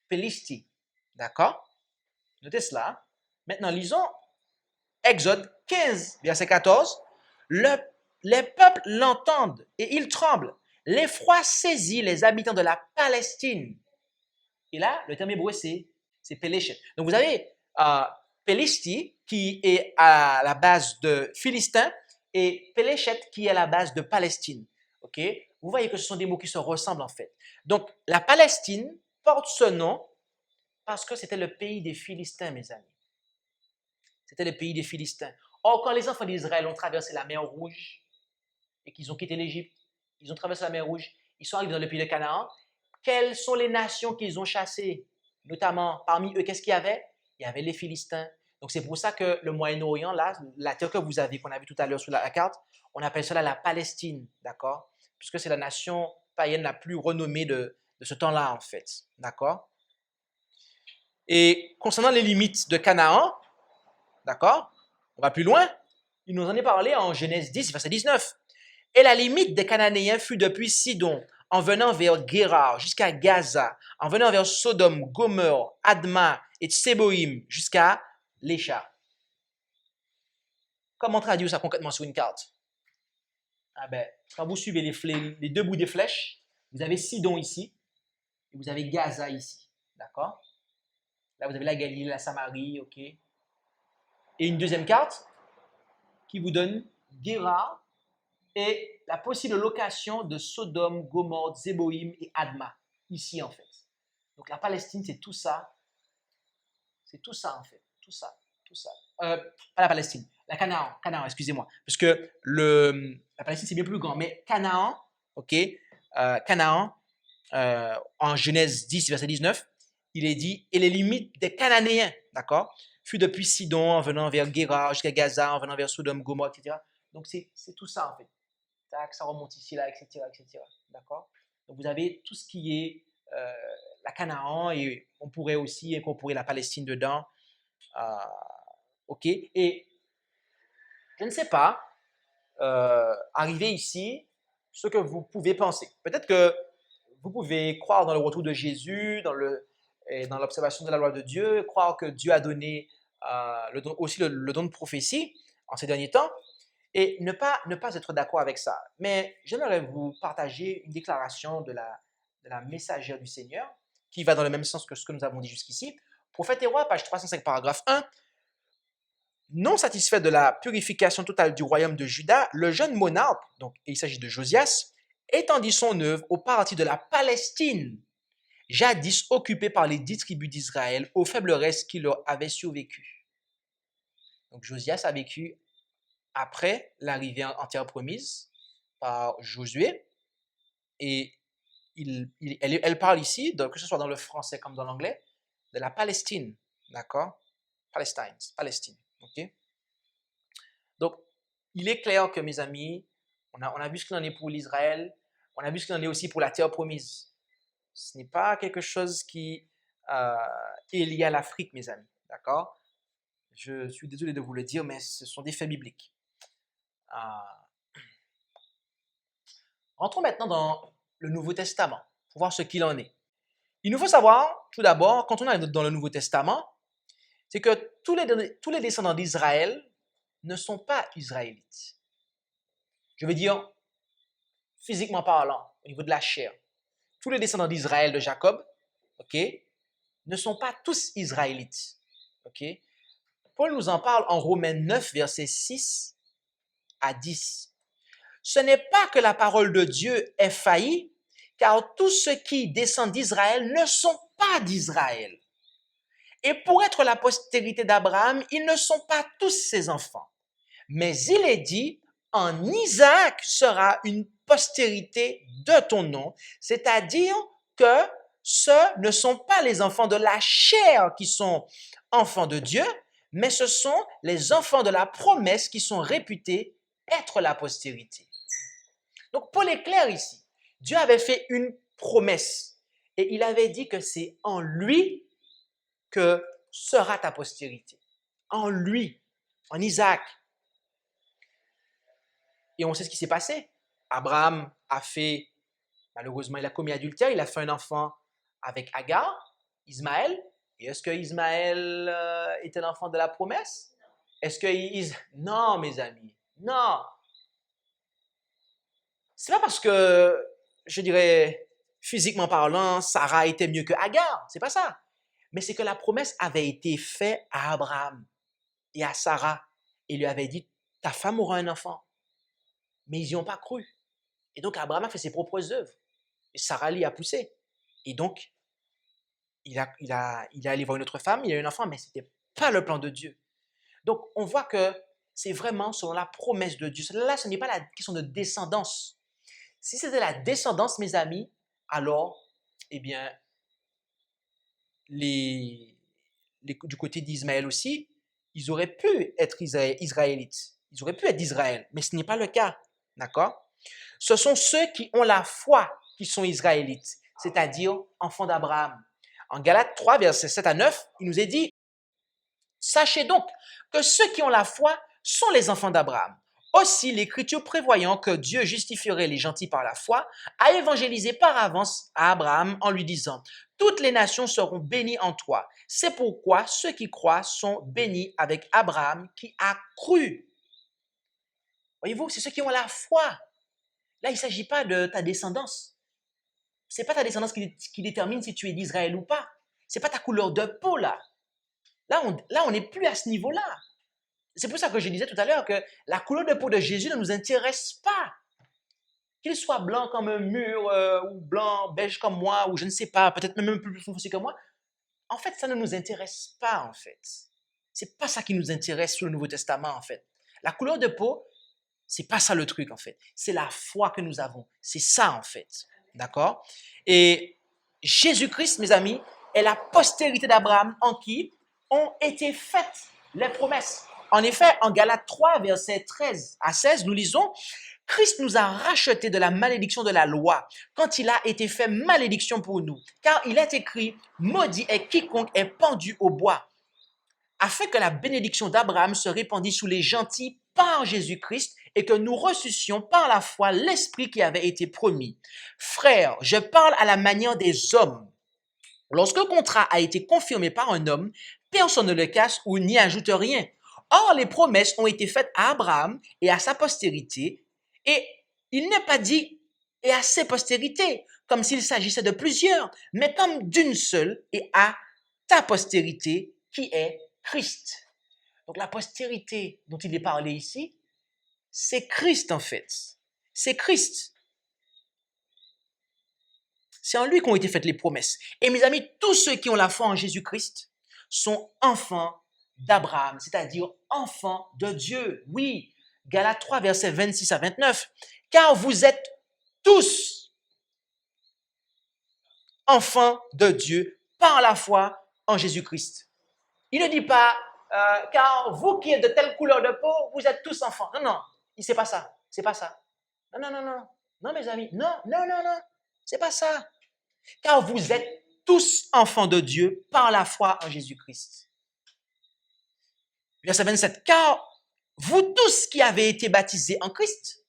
Pélisti. D'accord? Notez cela. Maintenant, lisons Exode 15, verset 14. Les peuples l'entendent et ils tremblent. L'effroi saisit les habitants de la Palestine. Et là, le terme hébreu, c'est Péléchet. Donc, vous avez Pélisti, qui est à la base de Philistin, et Péléchet, qui est à la base de Palestine. Ok? Vous voyez que ce sont des mots qui se ressemblent, en fait. Donc, la Palestine porte ce nom parce que c'était le pays des Philistins, mes amis. C'était le pays des Philistins. Or, quand les enfants d'Israël ont traversé la mer Rouge et qu'ils ont quitté l'Égypte, ils ont traversé la mer Rouge, ils sont arrivés dans le pays de Canaan, quelles sont les nations qu'ils ont chassées? Notamment, parmi eux, qu'est-ce qu'il y avait? Il y avait les Philistins. Donc, c'est pour ça que le Moyen-Orient, là, la terre que vous avez, qu'on a vu tout à l'heure sur la carte, on appelle cela la Palestine, d'accord? Puisque c'est la nation païenne la plus renommée de ce temps-là, en fait, d'accord? Et concernant les limites de Canaan, d'accord? On va plus loin. Il nous en est parlé en Genèse 10, verset 19. Et la limite des Cananéens fut depuis Sidon, en venant vers Guérar jusqu'à Gaza, en venant vers Sodome, Gomorrhe, Adma et Tseboïm jusqu'à Lécha. Comment traduire ça concrètement sur une carte? Ah ben, quand vous suivez les deux bouts des flèches, vous avez Sidon ici et vous avez Gaza ici. D'accord? Là, vous avez la Galilée, la Samarie, ok? Et une deuxième carte qui vous donne Guérar et la possible location de Sodome, Gomorrhe, Zéboïm et Adma, ici en fait. Donc la Palestine, c'est tout ça. C'est tout ça en fait. Tout ça. Tout ça. Pas la Palestine. La Canaan, excusez-moi. Parce que la Palestine, c'est bien plus grand. Mais Canaan, ok, Canaan, en Genèse 10, verset 19, il est dit, et les limites des Cananéens, d'accord, fut depuis Sidon, en venant vers Guérar, jusqu'à Gaza, en venant vers Sodome, Gomorrhe, etc. Donc c'est tout ça en fait. Tac, ça remonte ici, là, etc., etc. D'accord? Donc vous avez tout ce qui est la Canaan et on pourrait aussi incorporer la Palestine dedans. Ok? Et je ne sais pas, arrivé ici, ce que vous pouvez penser. Peut-être que vous pouvez croire dans le retour de Jésus, dans l'observation de la loi de Dieu, croire que Dieu a donné aussi le don de prophétie en ces derniers temps, et ne pas être d'accord avec ça. Mais j'aimerais vous partager une déclaration de la messagère du Seigneur, qui va dans le même sens que ce que nous avons dit jusqu'ici. Prophète et roi, page 305, paragraphe 1. non satisfait de la purification totale du royaume de Juda, le jeune monarque, donc il s'agit de Josias, étendit son œuvre aux parties de la Palestine, jadis occupée par les 10 tribus d'Israël, au faible reste qui leur avait survécu. Donc Josias a vécu après l'arrivée en terre promise par Josué, et elle parle ici, donc, que ce soit dans le français comme dans l'anglais, de la Palestine, d'accord? Palestine, ok? Donc, il est clair que, mes amis, on a vu ce qu'il en est pour l'Israël, on a vu ce qu'il en est aussi pour la terre promise. Ce n'est pas quelque chose qui est lié à l'Afrique, mes amis, d'accord? Je suis désolé de vous le dire, mais ce sont des faits bibliques. Rentrons maintenant dans le Nouveau Testament pour voir ce qu'il en est. Il nous faut savoir, tout d'abord, quand on est dans le Nouveau Testament, c'est que tous les descendants d'Israël ne sont pas israélites. Je veux dire, physiquement parlant, au niveau de la chair. Tous les descendants d'Israël de Jacob, ok, ne sont pas tous israélites. Ok. Paul nous en parle en Romains 9, versets 6 à 10. Ce n'est pas que la parole de Dieu ait failli, car tous ceux qui descendent d'Israël ne sont pas d'Israël. Et pour être la postérité d'Abraham, ils ne sont pas tous ses enfants. Mais il est dit, en Isaac sera une postérité de ton nom, c'est-à-dire que ce ne sont pas les enfants de la chair qui sont enfants de Dieu, mais ce sont les enfants de la promesse qui sont réputés être la postérité. Donc, Paul est clair ici. Dieu avait fait une promesse et il avait dit que c'est en lui que sera ta postérité. En lui, en Isaac. Et on sait ce qui s'est passé. Abraham malheureusement, il a commis adultère, il a fait un enfant avec Agar, Ismaël. Et est-ce que Ismaël était l'enfant de la promesse? Non, mes amis, non. C'est pas parce que, je dirais, physiquement parlant, Sarah était mieux que Agar. C'est pas ça. Mais c'est que la promesse avait été faite à Abraham et à Sarah. Il lui avait dit, ta femme aura un enfant. Mais ils n'y ont pas cru. Et donc, Abraham a fait ses propres œuvres. Et Sarah l'y a poussé. Et donc, il est allé voir une autre femme, il a eu un enfant, mais ce n'était pas le plan de Dieu. Donc, on voit que c'est vraiment selon la promesse de Dieu. Là, ce n'est pas la question de descendance. Si c'était la descendance, mes amis, alors, eh bien, du côté d'Ismaël aussi, ils auraient pu être israélites. Ils auraient pu être d'Israël, mais ce n'est pas le cas. D'accord? Ce sont ceux qui ont la foi qui sont israélites, c'est-à-dire enfants d'Abraham. En Galates 3, versets 7 à 9, il nous est dit, sachez donc que ceux qui ont la foi sont les enfants d'Abraham. Aussi, l'Écriture prévoyant que Dieu justifierait les gentils par la foi, a évangélisé par avance à Abraham en lui disant, toutes les nations seront bénies en toi. C'est pourquoi ceux qui croient sont bénis avec Abraham qui a cru. Voyez-vous, c'est ceux qui ont la foi. Là, il ne s'agit pas de ta descendance. Ce n'est pas ta descendance qui détermine si tu es d'Israël ou pas. Ce n'est pas ta couleur de peau, là. Là, on n'est plus à ce niveau-là. C'est pour ça que je disais tout à l'heure que la couleur de peau de Jésus ne nous intéresse pas. Qu'il soit blanc comme un mur, ou blanc, beige comme moi, ou je ne sais pas, peut-être même un peu plus foncé que moi. En fait, ça ne nous intéresse pas, en fait. C'est pas ça qui nous intéresse sur le Nouveau Testament, en fait. La couleur de peau, c'est pas ça le truc, en fait. C'est la foi que nous avons. C'est ça, en fait. D'accord? Et Jésus-Christ, mes amis, est la postérité d'Abraham en qui ont été faites les promesses. En effet, en Galates 3, versets 13 à 16, nous lisons « Christ nous a rachetés de la malédiction de la loi, quand il a été fait malédiction pour nous. Car il est écrit « Maudit est quiconque est pendu au bois » afin que la bénédiction d'Abraham se répandît sous les gentils par Jésus-Christ et que nous reçussions par la foi l'Esprit qui avait été promis. Frères, je parle à la manière des hommes. Lorsque le contrat a été confirmé par un homme, personne ne le casse ou n'y ajoute rien. Or, les promesses ont été faites à Abraham et à sa postérité, et il n'est pas dit « et à ses postérités », comme s'il s'agissait de plusieurs, mais comme d'une seule, et à ta postérité qui est Christ. Donc la postérité dont il est parlé ici, c'est Christ en fait. C'est Christ. C'est en lui qu'ont été faites les promesses. Et mes amis, tous ceux qui ont la foi en Jésus-Christ sont enfants d'Abraham, c'est-à-dire enfants de Dieu. Oui, Galates 3, versets 26 à 29. Car vous êtes tous enfants de Dieu par la foi en Jésus-Christ. Il ne dit pas, car vous qui êtes de telle couleur de peau, vous êtes tous enfants. Non, non, c'est pas ça. C'est pas ça. Non, non, non, non. Non, mes amis. Non, non, non, non. C'est pas ça. Car vous êtes tous enfants de Dieu par la foi en Jésus-Christ. Verset 27. Car vous tous qui avez été baptisés en Christ,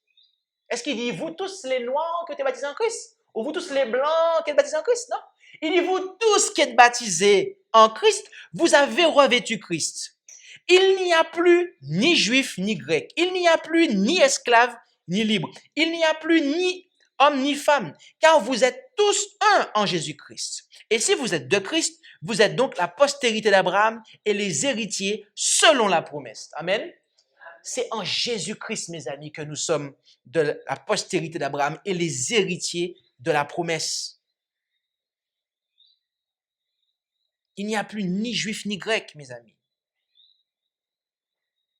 est-ce qu'il dit vous tous les noirs qui ont été baptisés en Christ? Ou vous tous les blancs qui êtes baptisés en Christ? Non. Il dit vous tous qui êtes baptisés en Christ, vous avez revêtu Christ. Il n'y a plus ni juif ni grec. Il n'y a plus ni esclave ni libre. Il n'y a plus ni homme ni femme, car vous êtes tous un en Jésus-Christ. Et si vous êtes de Christ, vous êtes donc la postérité d'Abraham et les héritiers selon la promesse. Amen. C'est en Jésus-Christ, mes amis, que nous sommes de la postérité d'Abraham et les héritiers de la promesse. Il n'y a plus ni juif ni grec, mes amis.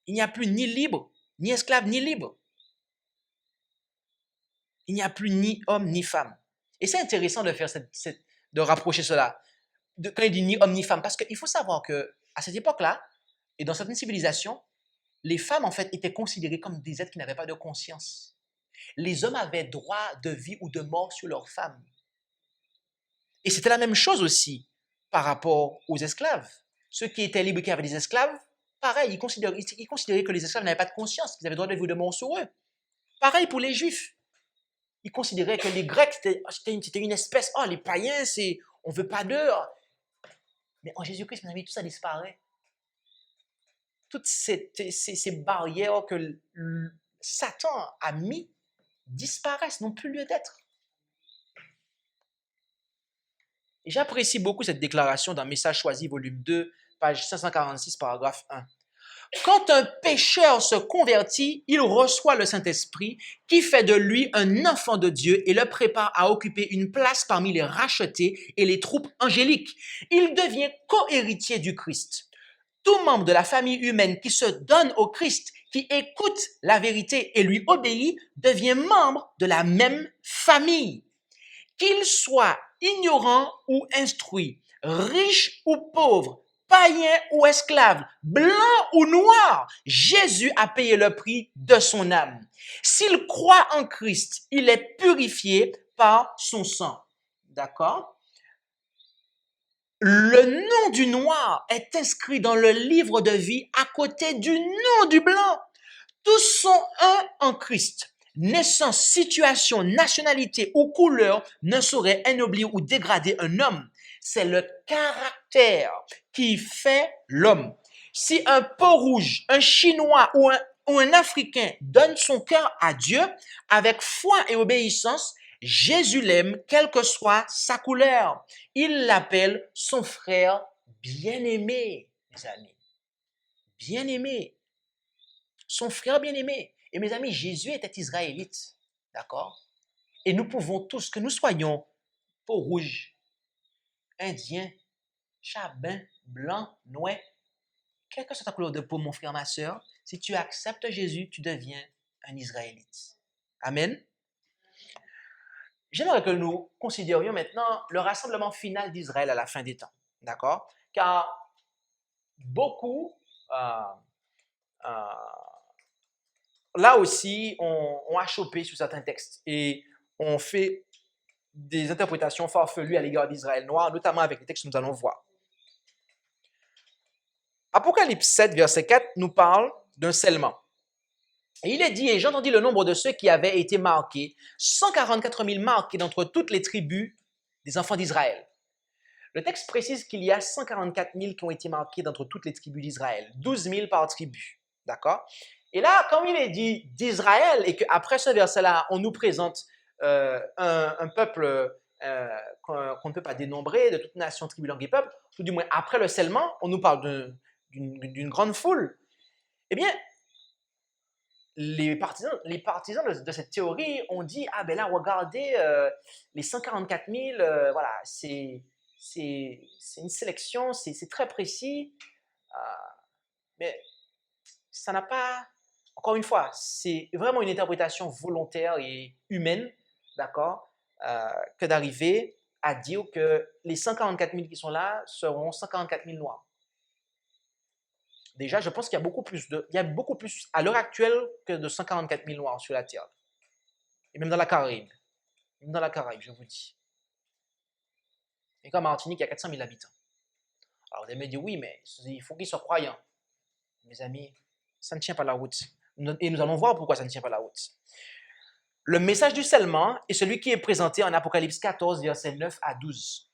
Il n'y a plus ni libre, ni esclave, ni libre. Il n'y a plus ni homme ni femme. Et c'est intéressant de faire de rapprocher cela. Quand il dit ni homme ni femme, parce qu'il faut savoir que à cette époque-là, et dans certaines civilisations, les femmes en fait étaient considérées comme des êtres qui n'avaient pas de conscience. Les hommes avaient droit de vie ou de mort sur leurs femmes. Et c'était la même chose aussi par rapport aux esclaves. Ceux qui étaient libres, qui avaient des esclaves, pareil, ils considéraient que les esclaves n'avaient pas de conscience, qu'ils avaient droit de vie ou de mort sur eux. Pareil pour les juifs. Ils considéraient que les Grecs, c'était une espèce, oh, les païens, on ne veut pas d'eux. Mais en Jésus-Christ, mes amis, tout ça disparaît. Toutes ces barrières que Satan a mis disparaissent, n'ont plus lieu d'être. Et j'apprécie beaucoup cette déclaration dans Message choisi, volume 2, page 546, paragraphe 1. Quand un pécheur se convertit, il reçoit le Saint-Esprit qui fait de lui un enfant de Dieu et le prépare à occuper une place parmi les rachetés et les troupes angéliques. Il devient co-héritier du Christ. Tout membre de la famille humaine qui se donne au Christ, qui écoute la vérité et lui obéit, devient membre de la même famille. Qu'il soit ignorant ou instruit, riche ou pauvre, païen ou esclave, blanc ou noir, Jésus a payé le prix de son âme. S'il croit en Christ, il est purifié par son sang. D'accord? Le nom du noir est inscrit dans le livre de vie à côté du nom du blanc. Tous sont un en Christ. Naissance, situation, nationalité ou couleur ne saurait ennoblir ou dégrader un homme. C'est le caractère qui fait l'homme. Si un Peau-Rouge, un Chinois ou un Africain donne son cœur à Dieu avec foi et obéissance, Jésus l'aime, quelle que soit sa couleur. Il l'appelle son frère bien-aimé, mes amis. Bien-aimé. Son frère bien-aimé. Et mes amis, Jésus était israélite. D'accord? Et nous pouvons tous, que nous soyons Peau-Rouge, Indien, Chabin, Blanc, Noir, quelle que soit ta couleur de peau, mon frère, ma soeur, si tu acceptes Jésus, tu deviens un Israélite. Amen. J'aimerais que nous considérions maintenant le rassemblement final d'Israël à la fin des temps. D'accord? Car beaucoup, là aussi, ont achoppé sur certains textes et ont fait des interprétations farfelues à l'égard d'Israël noir, notamment avec les textes que nous allons voir. Apocalypse 7, verset 4, nous parle d'un scellement. Et il est dit, et j'entendis le nombre de ceux qui avaient été marqués, 144 000 marqués d'entre toutes les tribus des enfants d'Israël. Le texte précise qu'il y a 144 000 qui ont été marqués d'entre toutes les tribus d'Israël, 12 000 par tribu. D'accord? Et là, comme il est dit d'Israël, et qu'après ce verset-là, on nous présente un peuple qu'on ne peut pas dénombrer, de toute nation, tribu, langue et peuple, tout du moins après le scellement, on nous parle d'une grande foule. Eh bien, les partisans de cette théorie ont dit, ah ben là, regardez, les 144 000, voilà, c'est une sélection, c'est très précis, mais ça n'a pas, encore une fois, c'est vraiment une interprétation volontaire et humaine, d'accord, que d'arriver à dire que les 144 000 qui sont là seront 144 000 noirs. Déjà, je pense qu'il y a beaucoup plus à l'heure actuelle que de 144 000 noirs sur la Terre. Et même dans la Caraïbe. Même dans la Caraïbe, je vous dis. Et qu'en Martinique, il y a 400 000 habitants. Alors, vous allez me dire, oui, mais il faut qu'ils soient croyants. Mes amis, ça ne tient pas la route. Et nous allons voir pourquoi ça ne tient pas la route. Le message du scellement est celui qui est présenté en Apocalypse 14, versets 9 à 12.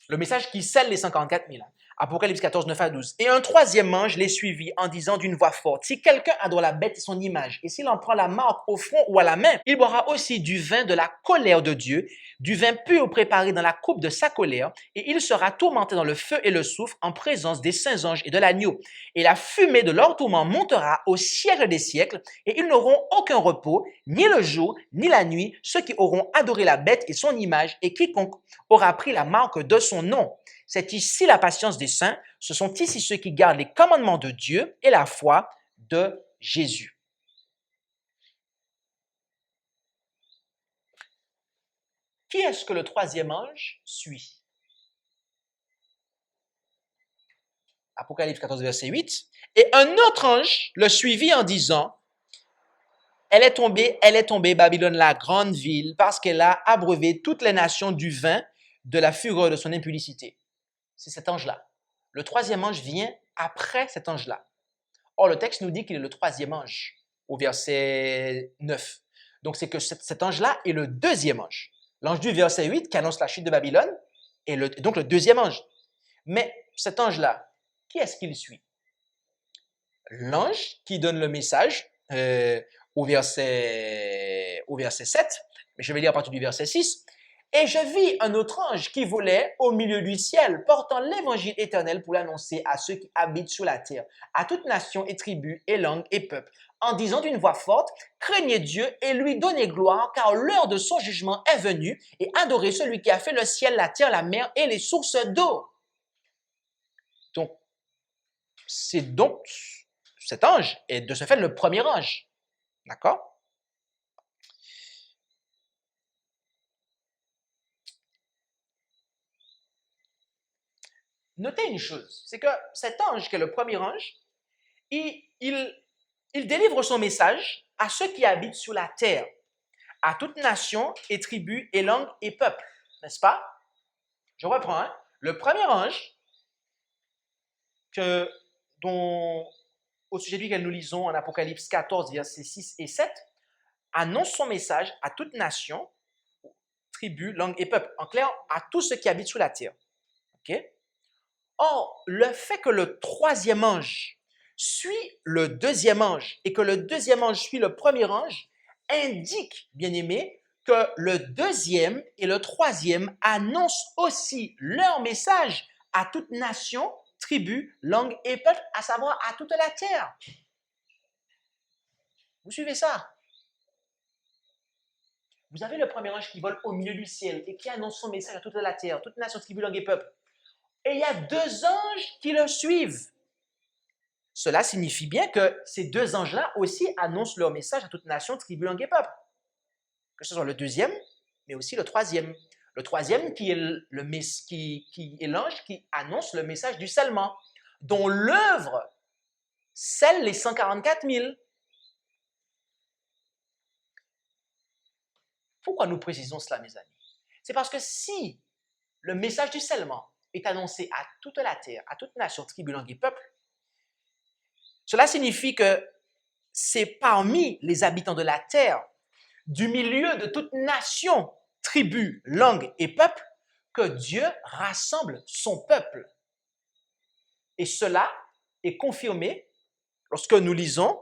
Le message qui scelle les 144 000. Apocalypse 14, 9 à 12. Et un troisième ange les suivit en disant d'une voix forte, si quelqu'un adore la bête et son image, et s'il en prend la marque au front ou à la main, il boira aussi du vin de la colère de Dieu, du vin pur préparé dans la coupe de sa colère, et il sera tourmenté dans le feu et le soufre en présence des saints anges et de l'agneau. Et la fumée de leur tourment montera au siècle des siècles, et ils n'auront aucun repos, ni le jour, ni la nuit, ceux qui auront adoré la bête et son image, et quiconque aura pris la marque de son nom. C'est ici la patience des saints, ce sont ici ceux qui gardent les commandements de Dieu et la foi de Jésus. Qui est-ce que le troisième ange suit? Apocalypse 14, verset 8. Et un autre ange le suivit en disant, elle est tombée, Babylone, la grande ville, parce qu'elle a abreuvé toutes les nations du vin de la fureur de son impudicité. C'est cet ange-là. Le troisième ange vient après cet ange-là. Or, le texte nous dit qu'il est le troisième ange, au verset 9. Donc, c'est que cet ange-là est le deuxième ange. L'ange du verset 8 qui annonce la chute de Babylone est donc le deuxième ange. Mais cet ange-là, qui est-ce qu'il suit? L'ange qui donne le message au verset 7, mais je vais lire à partir du verset 6. Et je vis un autre ange qui volait au milieu du ciel, portant l'évangile éternel pour l'annoncer à ceux qui habitent sur la terre, à toute nation et tribu et langue et peuple, en disant d'une voix forte, craignez Dieu et lui donnez gloire, car l'heure de son jugement est venue, et adorez celui qui a fait le ciel, la terre, la mer et les sources d'eau. Donc, c'est donc cet ange est de ce fait le premier ange. D'accord? Notez une chose, c'est que cet ange, qui est le premier ange, il délivre son message à ceux qui habitent sur la terre, à toute nation et tribu et langue et peuple, n'est-ce pas? Je reprends, hein? Le premier ange, au sujet duquel nous lisons en Apocalypse 14, versets 6 et 7, annonce son message à toute nation, tribu, langue et peuple, en clair, à tous ceux qui habitent sur la terre. OK? Or, le fait que le troisième ange suit le deuxième ange et que le deuxième ange suit le premier ange indique, bien aimé, que le deuxième et le troisième annoncent aussi leur message à toute nation, tribu, langue et peuple, à savoir à toute la terre. Vous suivez ça? Vous avez le premier ange qui vole au milieu du ciel et qui annonce son message à toute la terre, toute nation, tribu, langue et peuple. Et il y a deux anges qui le suivent. Cela signifie bien que ces deux anges-là aussi annoncent leur message à toute nation, tribu, langue et peuple. Que ce soit le deuxième, mais aussi le troisième. Le troisième qui est l'ange qui annonce le message du scellement, dont l'œuvre scelle les 144 000. Pourquoi nous précisons cela, mes amis? C'est parce que si le message du scellement est annoncé à toute la terre, à toute nation, tribu, langue et peuple, cela signifie que c'est parmi les habitants de la terre, du milieu de toute nation, tribu, langue et peuple, que Dieu rassemble son peuple. Et cela est confirmé lorsque nous lisons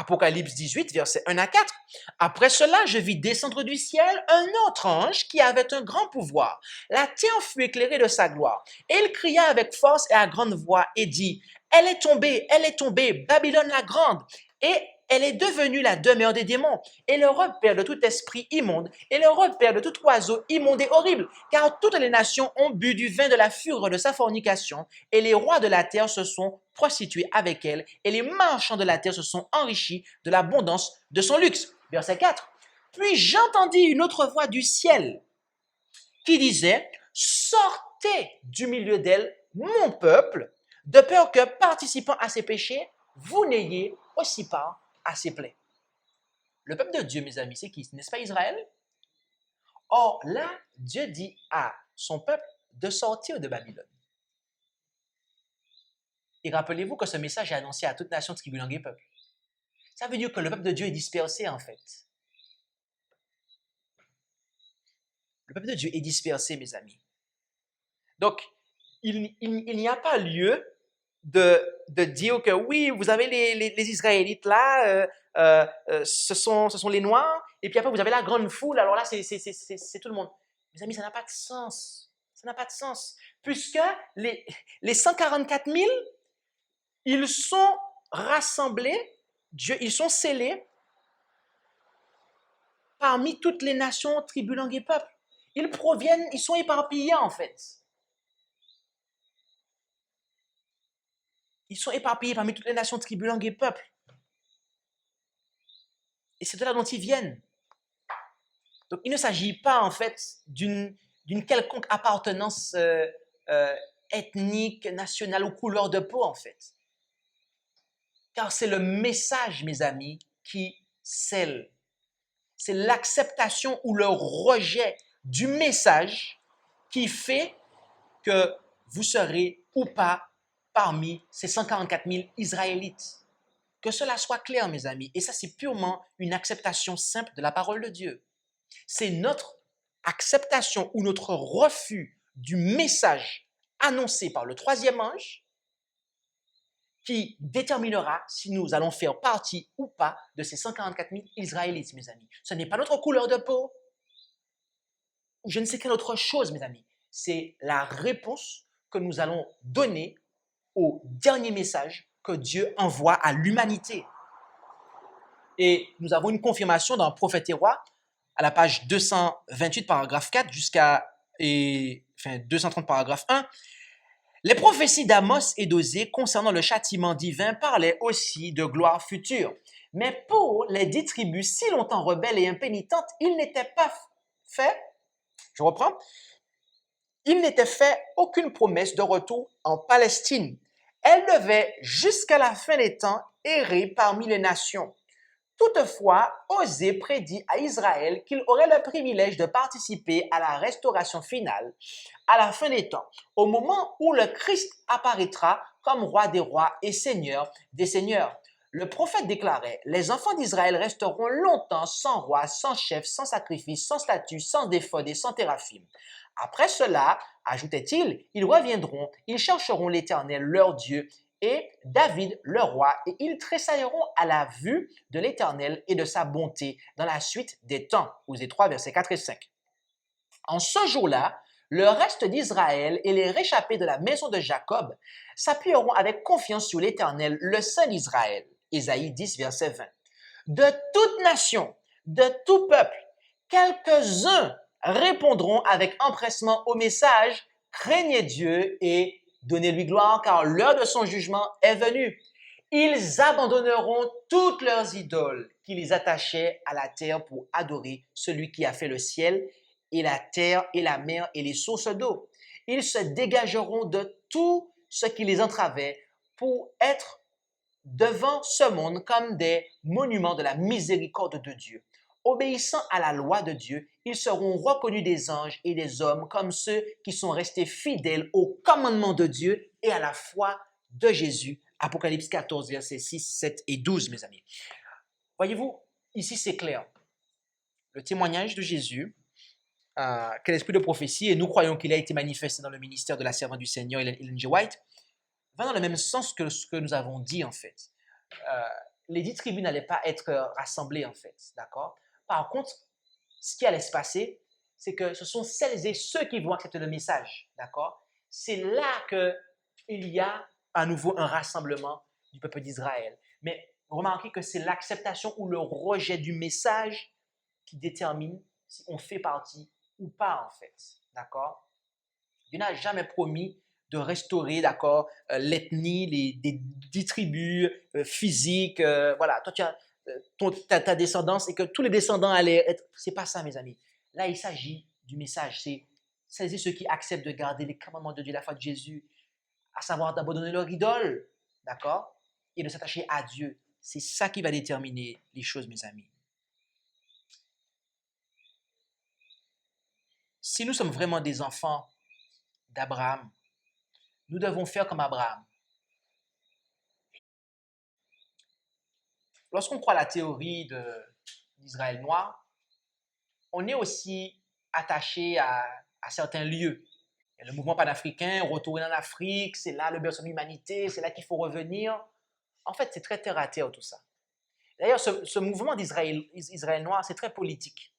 Apocalypse 18, versets 1 à 4. Après cela, je vis descendre du ciel un autre ange qui avait un grand pouvoir. La terre fut éclairée de sa gloire. Et il cria avec force et à grande voix et dit, elle est tombée, Babylone la grande, et elle est devenue la demeure des démons, et le repère de tout esprit immonde, et le repère de tout oiseau immonde et horrible, car toutes les nations ont bu du vin de la fureur de sa fornication, et les rois de la terre se sont prostitués avec elle, et les marchands de la terre se sont enrichis de l'abondance de son luxe. Verset 4. Puis j'entendis une autre voix du ciel qui disait, sortez du milieu d'elle, mon peuple, de peur que, participant à ses péchés, vous n'ayez aussi part à ses plaies. Le peuple de Dieu, mes amis, c'est qui? N'est-ce pas Israël? Or, là, Dieu dit à son peuple de sortir de Babylone. Et rappelez-vous que ce message est annoncé à toute nation, tribu, langue et peuple. Ça veut dire que le peuple de Dieu est dispersé, en fait. Le peuple de Dieu est dispersé, mes amis. Donc, il n'y a pas lieu de dire que oui, vous avez les Israélites là, ce sont les Noirs, et puis après vous avez la grande foule, alors là c'est tout le monde. Mes amis, ça n'a pas de sens. Ça n'a pas de sens. Puisque les 144 000, ils sont rassemblés, ils sont scellés parmi toutes les nations, tribus, langues et peuples. Ils sont éparpillés en fait. Ils sont éparpillés parmi toutes les nations, tribus, langues et peuples. Et c'est de là dont ils viennent. Donc, il ne s'agit pas, en fait, d'une quelconque appartenance ethnique, nationale ou couleur de peau, en fait. Car c'est le message, mes amis, qui scelle. C'est l'acceptation ou le rejet du message qui fait que vous serez ou pas parmi ces 144 000 Israélites. Que cela soit clair, mes amis. Et ça, c'est purement une acceptation simple de la parole de Dieu. C'est notre acceptation ou notre refus du message annoncé par le troisième ange qui déterminera si nous allons faire partie ou pas de ces 144 000 Israélites, mes amis. Ce n'est pas notre couleur de peau ou je ne sais quelle autre chose, mes amis. C'est la réponse que nous allons donner au dernier message que Dieu envoie à l'humanité. Et nous avons une confirmation dans Prophètes et Rois, à la page 228, paragraphe 4, jusqu'à 230, paragraphe 1. Les prophéties d'Amos et d'Osée concernant le châtiment divin parlaient aussi de gloire future. Mais pour les 10 tribus si longtemps rebelles et impénitentes, il n'était pas fait, je reprends, il n'était fait aucune promesse de retour en Palestine. Elle devait jusqu'à la fin des temps errer parmi les nations. Toutefois, Osée prédit à Israël qu'il aurait le privilège de participer à la restauration finale à la fin des temps, au moment où le Christ apparaîtra comme roi des rois et seigneur des seigneurs. Le prophète déclarait, « Les enfants d'Israël resteront longtemps sans roi, sans chef, sans sacrifice, sans statut, sans déphode et sans téraphim. Après cela, ajoutait-il, ils reviendront, ils chercheront l'Éternel, leur Dieu, et David, leur roi, et ils tressailleront à la vue de l'Éternel et de sa bonté dans la suite des temps. » Osée 3, versets 4 et 5. En ce jour-là, le reste d'Israël et les réchappés de la maison de Jacob s'appuieront avec confiance sur l'Éternel, le Saint d'Israël. Ésaïe 10, verset 20. De toute nation, de tout peuple, quelques-uns répondront avec empressement au message « Craignez Dieu et donnez-lui gloire, car l'heure de son jugement est venue. » Ils abandonneront toutes leurs idoles qui les attachaient à la terre pour adorer celui qui a fait le ciel et la terre et la mer et les sources d'eau. Ils se dégageront de tout ce qui les entravait pour être devant ce monde comme des monuments de la miséricorde de Dieu. Obéissant à la loi de Dieu, ils seront reconnus des anges et des hommes comme ceux qui sont restés fidèles au commandement de Dieu et à la foi de Jésus. Apocalypse 14, versets 6, 7 et 12, mes amis. Voyez-vous, ici c'est clair. Le témoignage de Jésus, quel esprit de prophétie, et nous croyons qu'il a été manifesté dans le ministère de la servante du Seigneur, Ellen G. White, va dans le même sens que ce que nous avons dit en fait. les 10 tribus n'allaient pas être rassemblées, en fait. D'accord? Par contre, ce qui allait se passer, c'est que ce sont celles et ceux qui vont accepter le message. D'accord? C'est là qu'il y a à nouveau un rassemblement du peuple d'Israël. Mais remarquez que c'est l'acceptation ou le rejet du message qui détermine si on fait partie ou pas, en fait. D'accord? Dieu n'a jamais promis de restaurer, d'accord, l'ethnie, des 10 tribus physiques. Voilà, toi, tu as ta descendance et que tous les descendants allaient être. C'est pas ça, mes amis. Là, il s'agit du message. C'est celles et ceux qui acceptent de garder les commandements de Dieu, la foi de Jésus, à savoir d'abandonner leur idole, d'accord, et de s'attacher à Dieu. C'est ça qui va déterminer les choses, mes amis. Si nous sommes vraiment des enfants d'Abraham, nous devons faire comme Abraham. Lorsqu'on croit à la théorie d'Israël noir, on est aussi attaché à certains lieux. Il y a le mouvement panafricain, retourner en Afrique, c'est là le berceau de l'humanité, c'est là qu'il faut revenir. En fait, c'est très terre à terre tout ça. D'ailleurs, ce mouvement d'Israël noir, c'est très politique.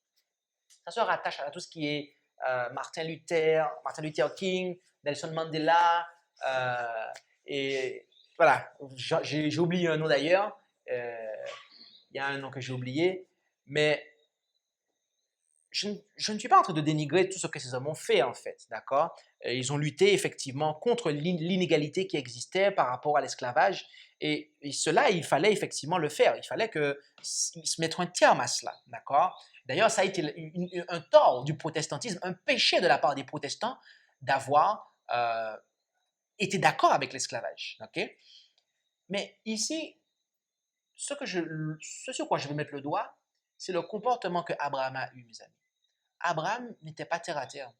Ça se rattache à tout ce qui est Martin Luther King, Nelson Mandela, et voilà, j'ai oublié un nom d'ailleurs. Il y a un nom que j'ai oublié, mais je ne suis pas en train de dénigrer tout ce que ces hommes ont fait, en fait, d'accord? Ils ont lutté effectivement contre l'inégalité qui existait par rapport à l'esclavage, et cela, il fallait effectivement le faire. Il fallait qu'ils se mettent un terme à cela, d'accord? D'ailleurs, ça a été un tort du protestantisme, un péché de la part des protestants d'avoir été d'accord avec l'esclavage, ok? Mais ici, ce sur quoi je veux mettre le doigt, c'est le comportement que Abraham a eu, mes amis. Abraham n'était pas terre à terre.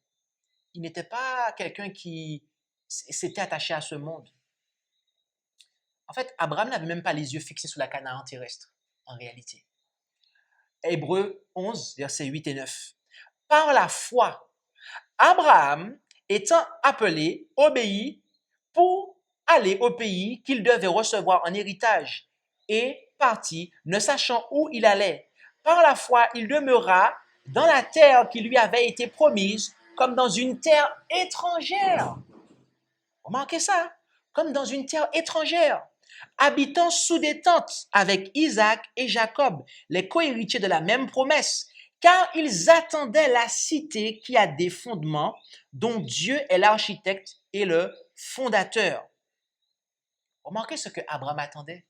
Il n'était pas quelqu'un qui s'était attaché à ce monde. En fait, Abraham n'avait même pas les yeux fixés sur la Canaan terrestre, en réalité. Hébreux 11, versets 8 et 9. Par la foi, Abraham, étant appelé, obéit pour aller au pays qu'il devait recevoir en héritage et partit, ne sachant où il allait. Par la foi, il demeura dans la terre qui lui avait été promise, comme dans une terre étrangère. Remarquez ça, comme dans une terre étrangère, habitant sous des tentes avec Isaac et Jacob, les cohéritiers de la même promesse, car ils attendaient la cité qui a des fondements, dont Dieu est l'architecte et le fondateur. Remarquez ce que Abraham attendait.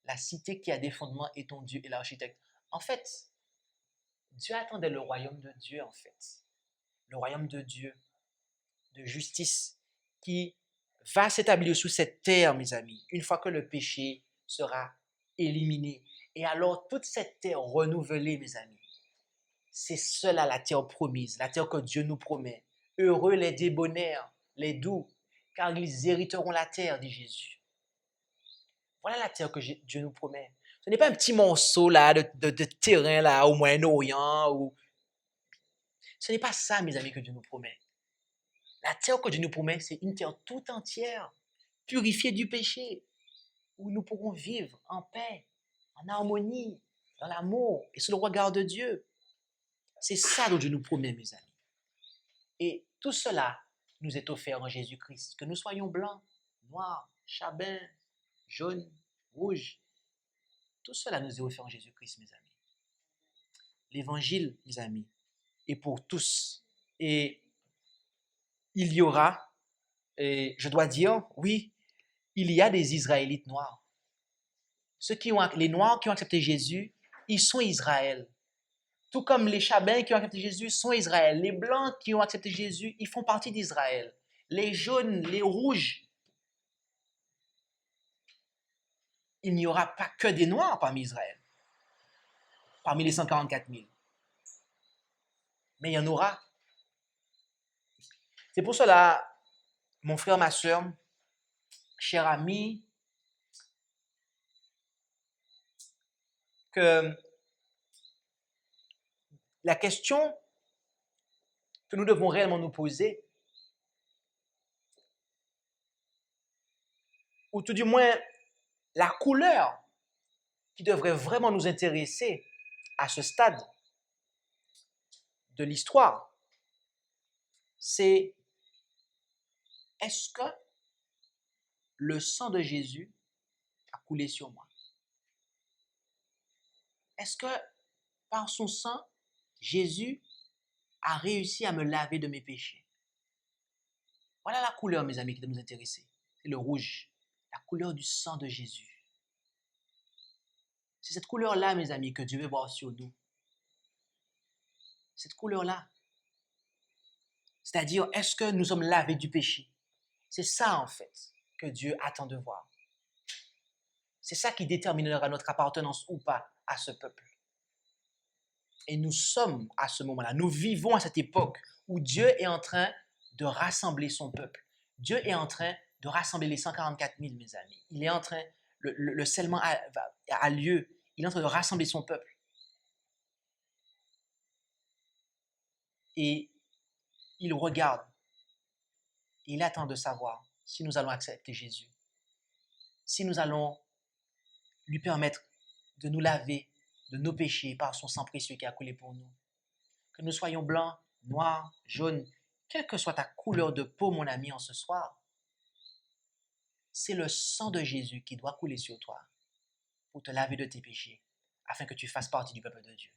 La cité qui a des fondements et dont Dieu est l'architecte. En fait, Dieu attendait le royaume de Dieu, en fait. Le royaume de Dieu, de justice, qui va s'établir sous cette terre, mes amis, une fois que le péché sera éliminé. Et alors, toute cette terre renouvelée, mes amis, c'est cela la terre promise, la terre que Dieu nous promet. Heureux les débonnaires, les doux, car ils hériteront la terre, dit Jésus. Voilà la terre que Dieu nous promet. Ce n'est pas un petit morceau là, de terrain là, au Moyen-Orient. Ce n'est pas ça, mes amis, que Dieu nous promet. La terre que Dieu nous promet, c'est une terre tout entière, purifiée du péché, où nous pourrons vivre en paix, en harmonie, dans l'amour et sous le regard de Dieu. C'est ça dont Dieu nous promet, mes amis. Et tout cela nous est offert en Jésus-Christ. Que nous soyons blancs, noirs, charbins, jaunes, rouges, tout cela nous est offert en Jésus-Christ, mes amis. L'évangile, mes amis, est pour tous. Et il y aura, et je dois dire, oui, il y a des Israélites noirs. Les Noirs qui ont accepté Jésus, ils sont Israël. Tout comme les Chabins qui ont accepté Jésus sont Israël. Les Blancs qui ont accepté Jésus, ils font partie d'Israël. Les jaunes, les rouges. Il n'y aura pas que des Noirs parmi Israël, parmi les 144 000. Mais il y en aura. C'est pour cela, mon frère, ma soeur, cher ami, que la question que nous devons réellement nous poser, ou tout du moins la couleur qui devrait vraiment nous intéresser à ce stade de l'histoire, c'est est-ce que le sang de Jésus a coulé sur moi? Est-ce que par son sang, Jésus a réussi à me laver de mes péchés? Voilà la couleur, mes amis, qui doit nous intéresser. C'est le rouge, la couleur du sang de Jésus. C'est cette couleur-là, mes amis, que Dieu veut voir sur nous. Cette couleur-là. C'est-à-dire, est-ce que nous sommes lavés du péché? C'est ça, en fait, que Dieu attend de voir. C'est ça qui déterminera notre appartenance ou pas à ce peuple. Et nous sommes à ce moment-là, nous vivons à cette époque où Dieu est en train de rassembler son peuple. Dieu est en train de rassembler les 144 000, mes amis. Il est en train, le scellement a lieu, il est en train de rassembler son peuple. Et il regarde, il attend de savoir si nous allons accepter Jésus, si nous allons lui permettre de nous laver de nos péchés par son sang précieux qui a coulé pour nous. Que nous soyons blancs, noirs, jaunes, quelle que soit ta couleur de peau, mon ami, en ce soir, c'est le sang de Jésus qui doit couler sur toi pour te laver de tes péchés, afin que tu fasses partie du peuple de Dieu.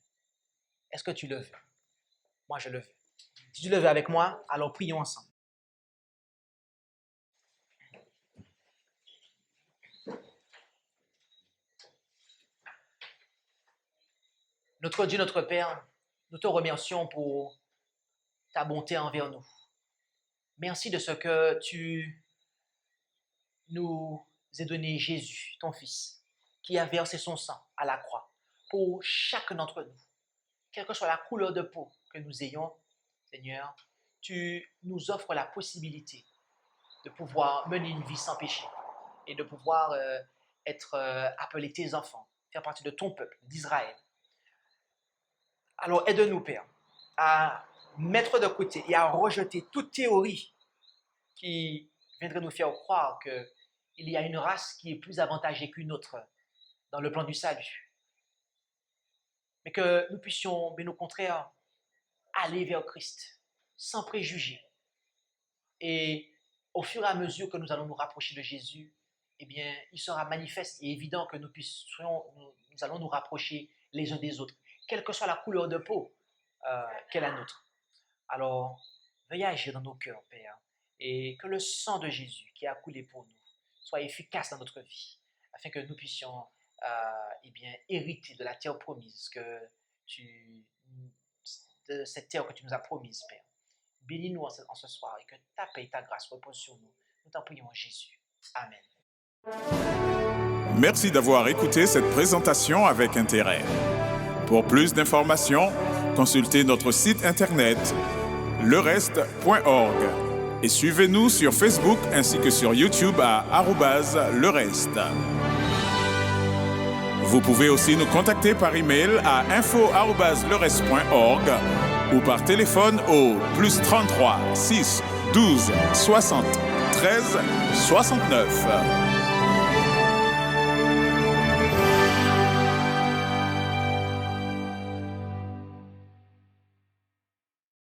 Est-ce que tu le veux? Moi, je le veux. Si tu le veux avec moi, alors prions ensemble. Notre Dieu, notre Père, nous te remercions pour ta bonté envers nous. Merci de ce que tu nous as donné Jésus, ton Fils, qui a versé son sang à la croix pour chacun d'entre nous. Quelle que soit la couleur de peau que nous ayons, Seigneur, tu nous offres la possibilité de pouvoir mener une vie sans péché et de pouvoir être appelés tes enfants, faire partie de ton peuple, d'Israël. Alors aide-nous, Père, à mettre de côté et à rejeter toute théorie qui viendrait nous faire croire qu'il y a une race qui est plus avantagée qu'une autre dans le plan du salut. Mais que nous puissions, bien au contraire, aller vers Christ sans préjugés. Et au fur et à mesure que nous allons nous rapprocher de Jésus, eh bien, il sera manifeste et évident que nous allons nous rapprocher les uns des autres, quelle que soit la couleur de peau qu'est la nôtre. Alors, veuillez agir dans nos cœurs, Père, et que le sang de Jésus qui a coulé pour nous soit efficace dans notre vie, afin que nous puissions hériter de la terre promise, de cette terre que tu nous as promise, Père. Bénis-nous en ce soir et que ta paix et ta grâce reposent sur nous. Nous t'en prions en Jésus. Amen. Merci d'avoir écouté cette présentation avec intérêt. Pour plus d'informations, consultez notre site internet lereste.org et suivez-nous sur Facebook ainsi que sur YouTube à @lereste. Vous pouvez aussi nous contacter par email à info@lereste.org ou par téléphone au +33 6 12 60 13 69.